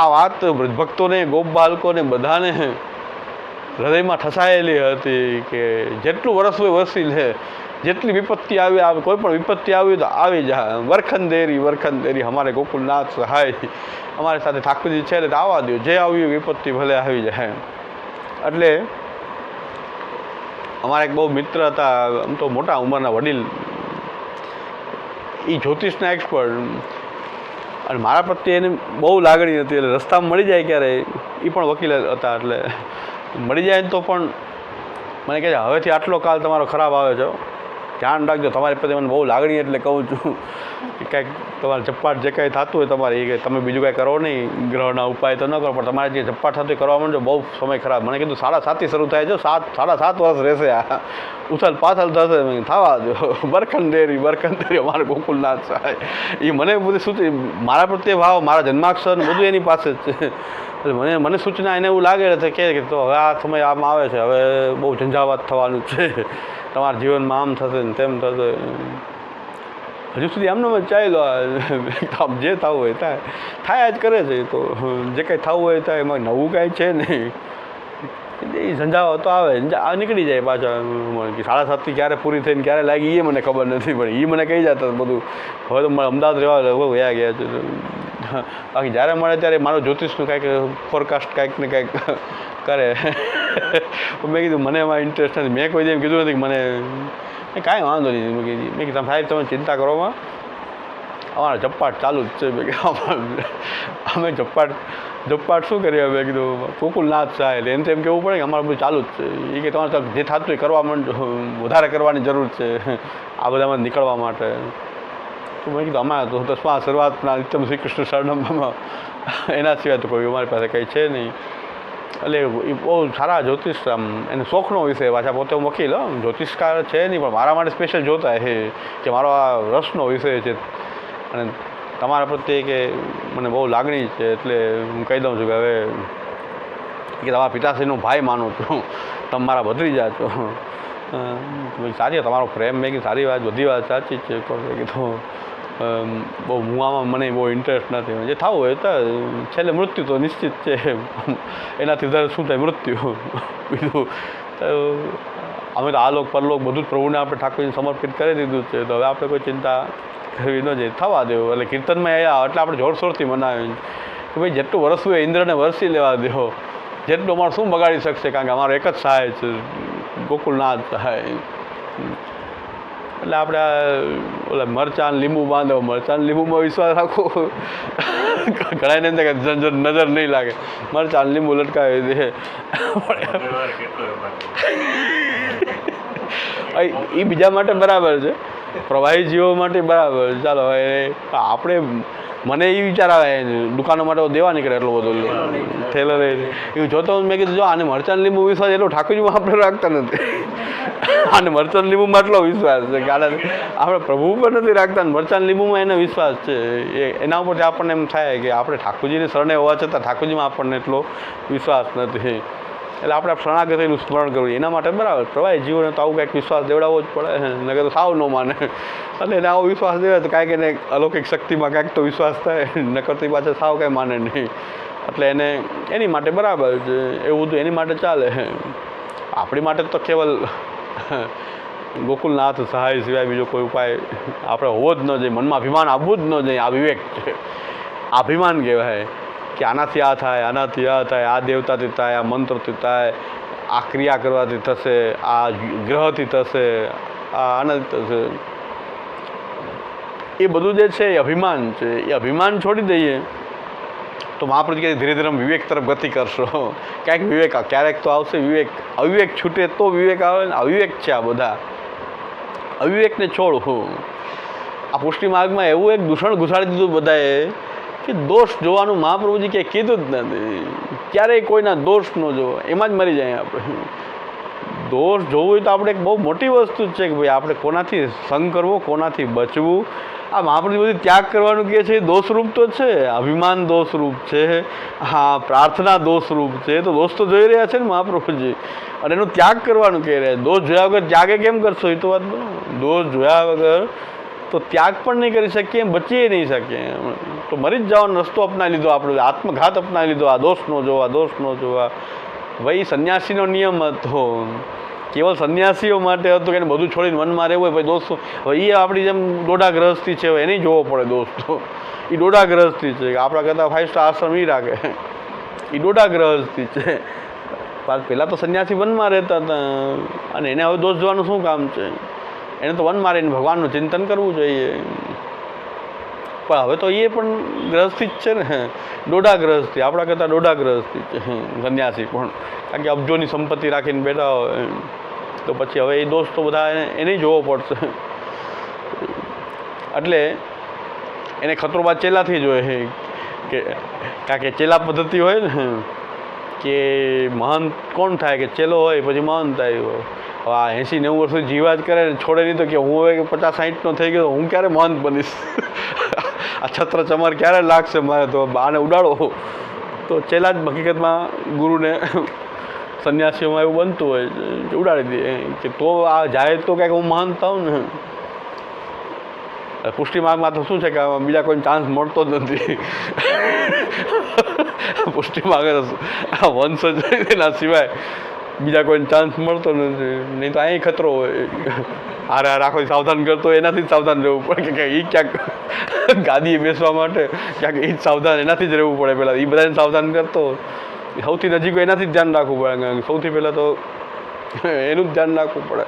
આ વાત ભક્તોને ગોપ બાળકોને બધાને હૃદયમાં ઠસાયેલી હતી કે જેટલું વરસ હોય વરસી લે, જેટલી વિપત્તિ આવે કોઈ પણ વિપત્તિ આવી તો આવી જાય. વરખંડેરી અમારે ગોકુલનાથ સહાય. અમારી સાથે ઠાકોરજી છે એટલે આવવા દો, જે આવ્યું વિપત્તિ ભલે આવી જાય. એટલે અમારા એક બહુ મિત્ર હતા, આમ તો મોટા ઉંમરના વડીલ, એ જ્યોતિષના એક્સપર્ટ, અને મારા પ્રત્યે એને બહુ લાગણી હતી. એટલે રસ્તામાં મળી જાય ક્યારે, એ પણ વકીલ હતા, એટલે મળી જાય તો પણ મને કહે છે હવેથી આટલો કાલ તમારો ખરાબ આવે છે, ધ્યાન રાખજો. તમારી પ્રત્યે મને બહુ લાગણી એટલે કહું છું કે કાંઈક તમારે ઝપાટ જે કાંઈ થતું હોય તમારે એ તમે બીજું કાંઈ કરો નહીં, ગ્રહના ઉપાય તો ન કરો, પણ તમારે જે ઝપાટ થતું હોય કરવા માંડો, બહુ સમય ખરાબ. મને કીધું 7.5થી શરૂ થાય છે, 7.5 વર્ષ રહેશે, આ ઉથલ પાથલ થશે, થવા દો. બરખંડેરી અમારે ગોકુલનાથ સહાય. એ મને બધી સૂચી, મારા પ્રત્યે ભાવ, મારા જન્માક્ષર બધું એની પાસે જ છે. એટલે મને સૂચના એને એવું લાગે છે કે તો હવે આ સમય આમ આવે છે, હવે બહુ ઝંઝાવાત થવાનું છે, તમારા જીવનમાં આમ થશે ને તેમ થશે. હજુ સુધી આમનો ચાલ્યો, આમ જે થવું હોય થાય જ કરે છે. તો જે કંઈ થવું હોય થાય, એમાં નવું કાંઈ છે નહીં. એ ઝંઝાવાત તો આવે, નીકળી જાય પાછા. 7:30 ક્યારે પૂરી થઈને ક્યારે લાગી એ મને ખબર નથી, પણ એ મને કહી જતા બધું. હવે તો મારે અમદાવાદ રહેવા વયા ગયા છે. બાકી જ્યારે મળે ત્યારે મારો જ્યોતિષનું કાંઈક ફોરકાસ્ટ કાંઈક ને કાંઈક કરે. મેં કીધું મને એમાં ઇન્ટરેસ્ટ નથી, મેં કોઈ દી એમ કીધું નથી કે મને કાંઈ વાંધો નહીં. મેં કીધું સાહેબ તમે ચિંતા કરવામાં, અમારા ઝપાટ ચાલુ જ છે. મેં કીધું અમે ઝપાટ શું કરીએ? મેં કીધું ગોકુલનાથ સહાય. એને તો એમ કહેવું પડે કે અમારે બધું ચાલુ જ છે. એ કે તમારે જે થતું હોય કરવા માંડો, વધારે કરવાની જરૂર છે આ બધામાં નીકળવા માટે. તો મેં કીધું અમારે તો દસમા શરૂઆતના નિત્યમ શ્રી કૃષ્ણ શરણમમાં એના સિવાય તો કોઈ અમારી પાસે કંઈ છે નહીં. એટલે એ બહુ સારા જ્યોતિષ, આમ એને શોખનો વિષય. પાછા પોતે હું વકીલ, જ્યોતિષકાર છે નહીં, પણ મારા માટે સ્પેશિયલ જોતા છે કે મારો આ રસનો વિષય છે અને તમારા પ્રત્યે કે મને બહુ લાગણી છે. એટલે હું કહી દઉં છું કે હવે કે તમારા પિતાશ્રીનો ભાઈ માનું છું, તમે મારા ભત્રીજા છો. સાચી તમારો પ્રેમ, મેં કીધું સારી વાત, બધી વાત સાચી જ છે, પણ કીધું બહુ મુવામાં મને બહુ ઇન્ટરેસ્ટ નથી. જે થવું હોય તો છેલ્લે મૃત્યુ તો નિશ્ચિત છે, એનાથી વધારે શું થાય? મૃત્યુ. બીજું અમે તો આલોક પરલોક બધું જ પ્રભુને આપણે ઠાકોરજીને સમર્પિત કરી દીધું છે, તો હવે આપણે કોઈ ચિંતા કરવી ન જોઈએ, થવા દેવું. એટલે કીર્તનમાં આવ્યા એટલે આપણે જોરશોરથી મનાવીએ કે ભાઈ જેટલું વરસવું હોય ઇન્દ્રને વરસી લેવા દો, જેટલું અમારું શું બગાડી શકશે, કારણ કે અમારો એક જ સહાય છે, ગોકુલનાથ સહાય. એટલે આપણે ઓલા મરચાં લીંબુ બાંધો, મરચાં લીંબુમાં વિશ્વાસ રાખો. ઘણાને એમ થાય કે નજર નહીં લાગે, મરચાં લીંબુ લટકાવી દે. એ બીજા માટે બરાબર છે, પ્રવાહી જીવો માટે બરાબર. ચાલો હવે આપણે, મને એ વિચાર આવે દુકાનો માટે દેવા નીકળે એટલો બધો થેલો લઈને. એવું જોતો મેં કીધું જો આને મરચાં લીંબુ વિશ્વાસ એટલો ઠાકોરજીમાં આપણે રાખતા નથી. આને મરચાં લીંબુમાં એટલો વિશ્વાસ છે કે આને આપણે પ્રભુ પર નથી રાખતા, મરચાં લીંબુમાં એને વિશ્વાસ છે. એના ઉપરથી આપણને એમ થાય કે આપણે ઠાકોરજીની શરણે હોવા છતાં ઠાકોરજીમાં આપણને એટલો વિશ્વાસ નથી. એટલે આપણે શરણાગતિનું સ્મરણ કરવું એના માટે બરાબર. પ્રવાહી જીવોને તો આવું કંઈક વિશ્વાસ દેવડાવવો જ પડે, નકર તો સાવ ન માને. એટલે એને આવો વિશ્વાસ દેવે તો કાંઈક એને અલૌકિક શક્તિમાં કાંઈક તો વિશ્વાસ થાય, નકર તો એ પાછળ સાવ કાંઈ માને નહીં. એટલે એને એની માટે બરાબર છે, એવું બધું એની માટે ચાલે. આપણી માટે તો કેવલ ગોકુલનાથ સહાય સિવાય બીજો કોઈ ઉપાય આપણે હોવો જ ન જોઈએ. મનમાં અભિમાન આવવું જ ન જોઈએ. આ વિવેક છે, અભિમાન કહેવાય કે આનાથી આ થાય, આનાથી આ થાય, આ દેવતાથી થાય, આ મંત્રથી થાય, આ ક્રિયા કરવાથી થશે, આ ગ્રહથી થશે, આ આનાથી થશે. એ બધું જે છે એ અભિમાન છે. એ અભિમાન છોડી દઈએ તો મહાપ્રભુ કહે ધીરે ધીરે વિવેક તરફ ગતિ કરશો. ક્યાંક વિવેક ક્યારેક તો આવશે વિવેક. અવિવેક છૂટે તો વિવેક આવે ને. અવિવેક છે આ બધા. અવિવેકને છોડ. આ પુષ્ટિ માર્ગમાં એવું એક દૂષણ ઘુસાડી દીધું બધાએ કે દોષ જોવાનું મહાપ્રભુજી ક્યાંય કીધું જ નથી. ક્યારેય કોઈના દોષ ન જોવો, એમાં જ મરી જાય આપણે. દોષ જોવું હોય તો આપણે એક બહુ મોટી વસ્તુ જ છે કે ભાઈ આપણે કોનાથી સંગ કરવો, કોનાથી બચવું. આ મહાપ્રભુ બધી ત્યાગ કરવાનું કહે છે એ દોષરૂપ તો છે. અભિમાન દોષરૂપ છે, હા પ્રાર્થના દોષરૂપ છે. તો દોષ તો જોઈ રહ્યા છે ને મહાપ્રભુજી, અને એનો ત્યાગ કરવાનું કહે રહ્યા. દોષ જોયા વગર ત્યાગે કેમ કરશો એ તો વાત બનો. દોષ જોયા વગર તો ત્યાગ પણ નહીં કરી શકીએ, બચી નહીં શકીએ. તો મરી જ જવાનો રસ્તો અપનાવી લીધો આપણે, આત્મઘાત અપનાવી લીધો. આ દોષ ન જોવા, દોષ ન જોવા. ભાઈ સંન્યાસીનો નિયમ હતો, કેવલ સંન્યાસીઓ માટે હતો કે એને બધું છોડીને વનમાં રહેવું હોય. ભાઈ દોસ્તો હવે એ આપણી જેમ દોઢા ગ્રહસ્થી છે, એને જોવો પડે દોસ્તો. એ દોઢા ગ્રહસ્થી છે, આપણા કરતાં 5 સ્ટાર આશ્રમ એ રાખે. એ દોઢા ગ્રહસ્થી છે. પહેલાં તો સંન્યાસી વનમાં રહેતા હતા, અને એને હવે દોષ જોવાનું શું કામ છે? એને તો વનમાં રહીને ભગવાનનું ચિંતન કરવું જોઈએ. પણ હવે તો એ પણ ગ્રહસ્થી જ છે ને, દોઢા ગ્રહસ્થી. આપણા કરતાં દોઢા ગ્રહસ્થી છે સંન્યાસી પણ. કારણ કે અબજોની સંપત્તિ રાખીને બેઠા હોય તો પછી હવે એ દોષ તો બધા એને જોવો પડશે. એટલે એને ખતરો બાદ ચેલાથી જોઈએ કે, કારણ કે ચેલા પદ્ધતિ હોય ને કે મહંત કોણ થાય કે ચેલો હોય પછી મહંત આવ્યો. હવે આ 80-90 વર્ષથી જીવા જ કરે ને, છોડે નહીં. તો કે હું હવે 50-60નો થઈ ગયો, હું ક્યારે મહંત બનીશ? આ છત્ર ચમર ક્યારે લાગશે મારે? તો આને ઉડાડો. તો ચેલા જ હકીકતમાં ગુરુને સંન્યાસીઓમાં એવું બનતું હોય, ઉડાડી દે કે તો આ જાય તો ક્યાંક હું મહંત થાઉં ને. પુષ્ટિ માર્ગમાં તો શું છે કે બીજા કોઈને ચાન્સ મળતો જ નથી. પુષ્ટિ માર્ગ વંશ એના સિવાય બીજા કોઈને ચાન્સ મળતો નથી. નહીં તો અહીં ખતરો હોય. હારે આખો સાવધાન કરતો એનાથી જ સાવધાન રહેવું પડે કે એ ક્યાંક ગાદીએ બેસવા માટે ક્યાંક એ જ સાવધાન એનાથી જ રહેવું પડે. પહેલાં એ બધાને સાવધાન કરતો સૌથી નજીક એનાથી જ ધ્યાન રાખવું પડે. સૌથી પહેલાં તો એનું જ ધ્યાન રાખવું પડે.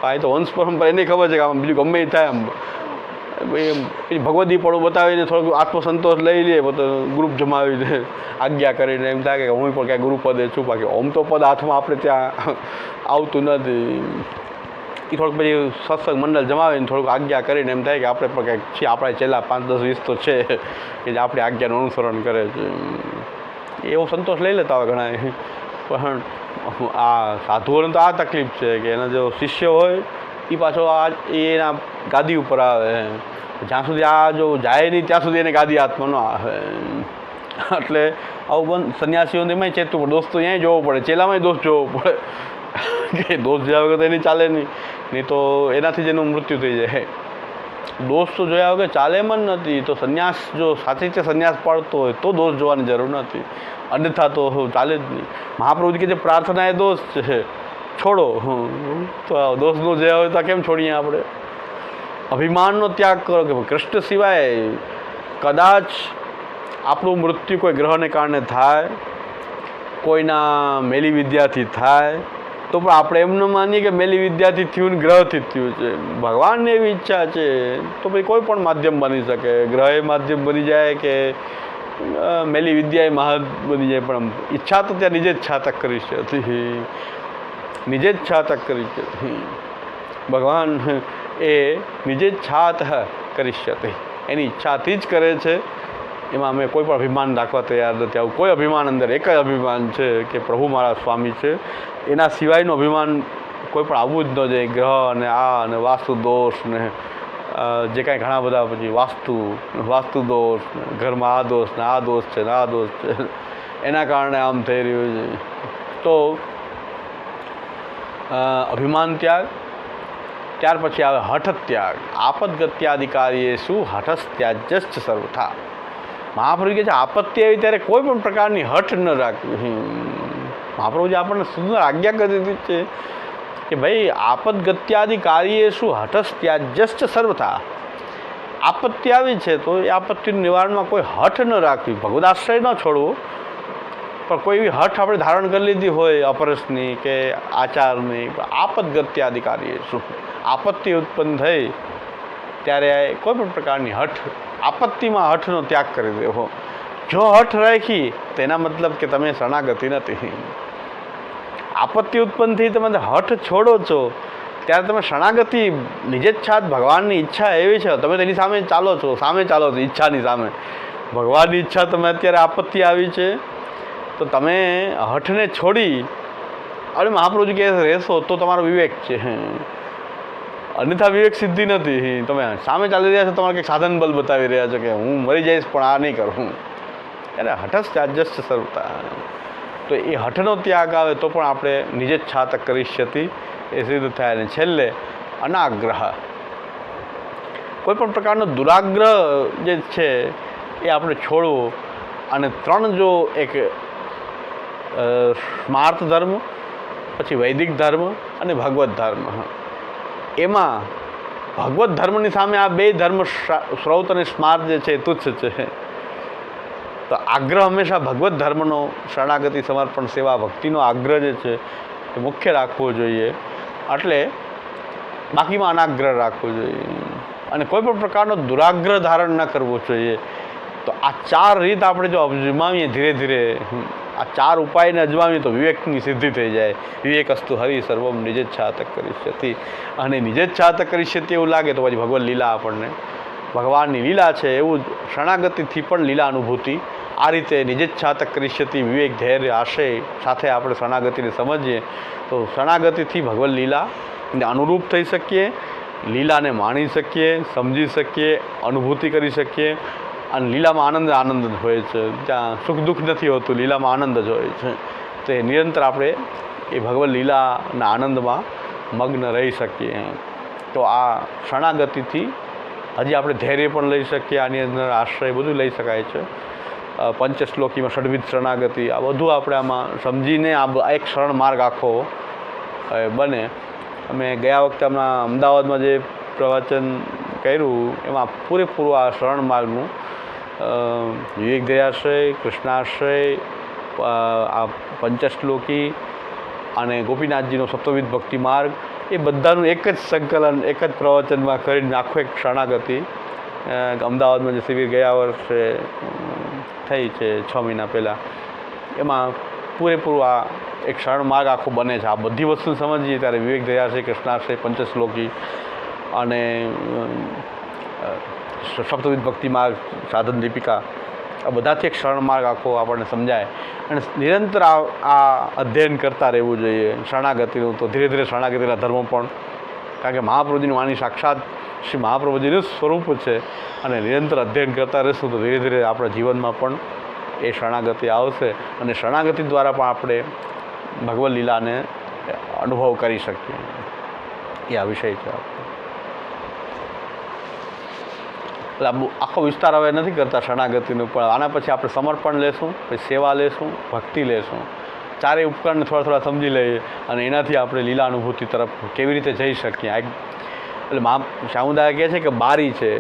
આ તો વંશ પરંપરા એને ખબર છે કે આમ બીજું ગમે એ થાય આમ ભગવદી પડું બતાવીને થોડુંક આત્મસંતોષ લઈ લે, બધું ગ્રુપ જમાવીને આજ્ઞા કરીને એમ થાય કે હું પણ ક્યાંય ગુરુપદે છું. બાકી ઓમ તો પદ હાથમાં આપણે ત્યાં આવતું નથી. એ થોડુંક પછી સત્સંગ મંડળ જમાવીને થોડુંક આજ્ઞા કરીને એમ થાય કે આપણે પણ ક્યાંક છીએ, આપણા છેલ્લા 5-10-20 તો છે કે જે આપણી આજ્ઞાનું અનુસરણ કરે છે. એવો સંતોષ લઈ લેતા હોય ઘણા. પણ આ સાધુઓને તો આ તકલીફ છે કે એના જો શિષ્ય હોય એ પાછો આ એના ગાદી ઉપર આવે. જ્યાં સુધી આ જો જાય નહીં ત્યાં સુધી એને ગાદી હાથમાં ન આવે. એટલે આવું બંધ સંન્યાસીઓને એમાંય ચેતવું પડે. દોસ્તો અહીંયા જોવો પડે, ચેલામાંય દોષ જોવો પડે કે દોષ જોયા વગર તો એની ચાલે નહીં તો એનાથી જ એનું મૃત્યુ થઈ જાય. દોષ તો જોયા વગર ચાલે એમ જ નથી. તો સંન્યાસ જો સાચી રીતે સંન્યાસ પાડતો હોય તો દોષ જોવાની જરૂર નથી, અન્યથા તો ચાલે જ નહીં. મહાપ્રભુજી કે જે પ્રાર્થના એ દોષ છે, છોડો. તો દોષ ન જોયા હોય તો કેમ છોડીએ આપણે? અભિમાનનો ત્યાગ કરો કે કૃષ્ણ સિવાય કદાચ આપણું મૃત્યુ કોઈ ગ્રહને કારણે થાય, કોઈના મેલી વિદ્યાથી થાય, તો પણ આપણે એમ ન માનીએ કે મેલી વિદ્યાથી થયું ને ગ્રહથી થયું છે. ભગવાનની એવી ઈચ્છા છે તો ભાઈ કોઈ પણ માધ્યમ બની શકે. ગ્રહે માધ્યમ બની જાય કે મેલી વિદ્યાએ મહાન બની જાય, પણ ઈચ્છા તો ત્યાં ନିଜે જ છાતક કરી છે, ନିଜે જ છાતક કરી છે. ભગવાન એ ନିଜે જ છાત કરી શકે, એની ઈચ્છાથી જ કરે છે. એમાં અમે કોઈ પણ અભિમાન રાખવા તૈયાર નથી. આવું કોઈ અભિમાન અંદર એક જ અભિમાન છે કે પ્રભુ મારા સ્વામી છે. એના સિવાયનું અભિમાન કોઈ પણ આવવું જ ન જોઈએ. ગ્રહ અને આ અને વાસ્તુ દોષ ને જે કાંઈ ઘણા બધા પછી વાસ્તુ દોષ, ઘરમાં આ દોષ ને આ દોષ છે ને આ દોષ છે, એના કારણે આમ થઈ રહ્યું છે. તો અભિમાન ત્યાગ, ત્યાર પછી આવે હઠ ત્યાગ. આપદગત્યાધિકારીએ શું હઠસ ત્યાજ્યશ્ચ સર્વથા. મહાપ્રભુ કહે છે આપત્તિ આવી ત્યારે કોઈ પણ પ્રકારની હઠ ન રાખવી. મહાપ્રભુજી આપણને સુંદર આજ્ઞા કરી દીધી છે કે ભાઈ આપદગત્યાધિકારીએ શું હઠસ ત્યાજ્યશ્ચ સર્વથા. આપત્તિ આવી છે તો એ આપત્તિનું નિવારણમાં કોઈ હઠ ન રાખવી, ભગવદ આશ્રય ન છોડવો. પણ કોઈ એવી હઠ આપણે ધારણ કરી લીધી હોય અપરસની કે આચારની, આપદગત્યાધિકારીએ શું આપત્તિ ઉત્પન્ન થઈ ત્યારે કોઈ પણ પ્રકારની હઠ, આપત્તિમાં હઠનો ત્યાગ કરી દેવો. જો હઠ રાખી તેના મતલબ કે તમે શરણાગતિ નથી. આપત્તિ ઉત્પન્ન થઈ તમે હઠ છોડો છો ત્યારે તમે શરણાગતિ નિજેચ્છા ભગવાનની ઈચ્છા એવી છે તમે તેની સામે ચાલો છો ઈચ્છાની સામે. ભગવાનની ઈચ્છા તમે અત્યારે આપત્તિ આવી છે તો તમે હઠને છોડી અને મહાપ્રભુજી કહે રહેશો તો તમારો વિવેક છે. અન્યથા વિવેક સિદ્ધિ નથી. તમે સામે ચાલી રહ્યા છો, તમારે કંઈક સાધન બલ બતાવી રહ્યા છો કે હું મરી જઈશ પણ આ નહીં કરું. એટલે હઠસ ત્યાજસ્ય સર્વતા. તો એ હઠનો ત્યાગ આવે તો પણ આપણે નિજેચ્છાત કરીષ્યતિ એ સિદ્ધ થાય. અને છેલ્લે અનાગ્રહ, કોઈ પણ પ્રકારનો દુરાગ્રહ જે છે એ આપણે છોડવો. અને ત્રણ જો એક સ્માર્ત ધર્મ, પછી વૈદિક ધર્મ અને ભગવત ધર્મ, એમાં ભગવત ધર્મની સામે આ બે ધર્મ શ્રૌત અને સ્માર્ત જે છે એ તુચ્છ છે. તો આગ્રહ હંમેશા ભગવત ધર્મનો, શરણાગતિ, સમર્પણ, સેવા, ભક્તિનો આગ્રહ જે છે એ મુખ્ય રાખવો જોઈએ. એટલે બાકીમાં અનાગ્રહ રાખવો જોઈએ અને કોઈ પણ પ્રકારનો દુરાગ્રહ ધારણ ન કરવો જોઈએ. તો આ ચાર રીત આપણે જો અજમાવીએ ધીરે ધીરે, આ ચાર ઉપાયને અજમાવીએ તો વિવેકની સિદ્ધિ થઈ જાય. વિવેકસ્તુ હરિ સર્વમ નિજેચ્છાત કરીષ્યતિ. અને નિજેચ્છાત કરીષ્યતિ એવું લાગે તો પછી ભગવત લીલા, આપણને ભગવાનની લીલા છે એવું જ શરણાગતિથી પણ લીલા અનુભૂતિ. આ રીતે નિજેચ્છાત કરીષ્યતિ વિવેક, ધૈર્ય, આશય સાથે આપણે શરણાગતિને સમજીએ તો શરણાગતિથી ભગવત લીલાને અનુરૂપ થઈ શકીએ, લીલાને માણી શકીએ, સમજી શકીએ, અનુભૂતિ કરી શકીએ. અને લીલામાં આનંદ જ હોય છે. ત્યાં સુખ દુઃખ નથી હોતું, લીલામાં આનંદ જ હોય છે. તો એ નિરંતર આપણે એ ભગવત લીલાના આનંદમાં મગ્ન રહી શકીએ. તો આ શરણાગતિથી હજી આપણે ધૈર્ય પણ લઈ શકીએ, આની અંદર આશ્રય બધું લઈ શકાય છે. પંચશ્લોકીમાં ષડવિધ શરણાગતિ, આ બધું આપણે આમાં સમજીને આ એક શરણ માર્ગ આખો બને. અમે ગયા વખતે હમણાં અમદાવાદમાં જે પ્રવચન કર્યું એમાં પૂરેપૂરું આ શરણ માર્ગનું વિવેક ધૈર્યાશ્રય, કૃષ્ણાશ્રય, આ પંચશ્લોકી અને ગોપીનાથજીનો સપ્તવિધ ભક્તિ માર્ગ, એ બધાનું એક જ સંકલન એક જ પ્રવચનમાં કરીને આખું એક શરણાગતિ અમદાવાદમાં જે શિબિર ગયા વર્ષે થઈ છે 6 મહિના પહેલાં, એમાં પૂરેપૂરું આ એક શરણ માર્ગ આખો બને છે. આ બધી વસ્તુ સમજીએ ત્યારે વિવેક ધૈર્યાશ્રય, કૃષ્ણાશ્રય, પંચશ્લોકી અને સપ્તવિધ ભક્તિ માર્ગ, સાધન દીપિકા, આ બધાથી એક શરણ માર્ગ આખો આપણને સમજાય. અને નિરંતર આ અધ્યયન કરતા રહેવું જોઈએ શરણાગતિનું. તો ધીરે ધીરે શરણાગતિના ધર્મો પણ, કારણ કે મહાપ્રભુજીની વાણી સાક્ષાત શ્રી મહાપ્રભુજીનું સ્વરૂપ છે. અને નિરંતર અધ્યયન કરતા રહીશું તો ધીરે ધીરે આપણા જીવનમાં પણ એ શરણાગતિ આવશે. અને શરણાગતિ દ્વારા પણ આપણે ભગવત લીલાને અનુભવ કરી શકીએ. એ આ વિષય છે. એટલે આખો વિસ્તાર હવે નથી કરતા શરણાગતિનું, પણ આના પછી આપણે સમર્પણ લેશું, પછી સેવા લેશું, ભક્તિ લેશું. ચારેય ઉપકરણને થોડા થોડા સમજી લઈએ અને એનાથી આપણે લીલા અનુભૂતિ તરફ કેવી રીતે જઈ શકીએ. એટલે શામુદાય કહે છે કે બારી છે,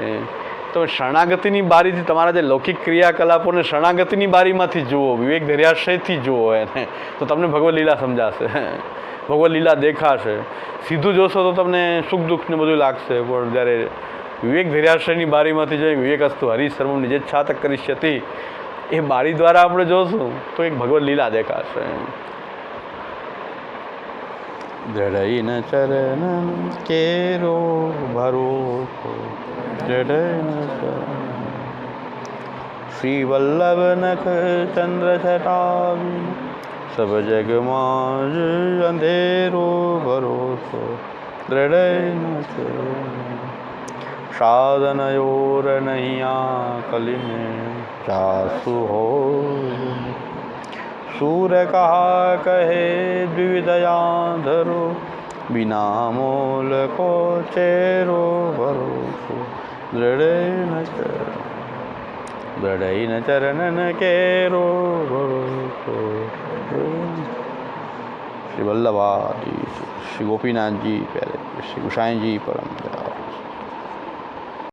તો શરણાગતિની બારીથી તમારા જે લૌકિક ક્રિયાકલાપોને શરણાગતિની બારીમાંથી જુઓ, વિવેક ધૈર્યાશ્રયથી જુઓ એને, તો તમને ભગવત લીલા સમજાશે, ભગવત લીલા દેખાશે. સીધું જોશો તો તમને સુખ દુઃખને બધું લાગશે, પણ જ્યારે વિવેક ધૈર્યાશ્રયની બારીમાંથી જોઈએ, વિવેકસ્તુ હરિ સર્વમ નિજેચ્છાત કરીષ્યતિ, એ બારી દ્વારા આપણે જોશું તો એક ભગવત લીલા દેખાશે. જડૈન ચરણ કેરો ભરોસો, જડૈન શ્રી વલ્લભ નખ ચંદ્ર છટાવી, સબ જગમાં અંધેરો ભરોસો, દૃઢૈન સાધનયોર નૈયા કલિને જાસુ હો, सूर कहा कहे द्विविधया धरो, बिना मोल को चेरो भरोसो, दृढ़ चरणन केरो भरोसो. श्री वल्लभादि, श्री गोपीनाथ जी प्यारे, श्री गुसाई जी परम प्यारे.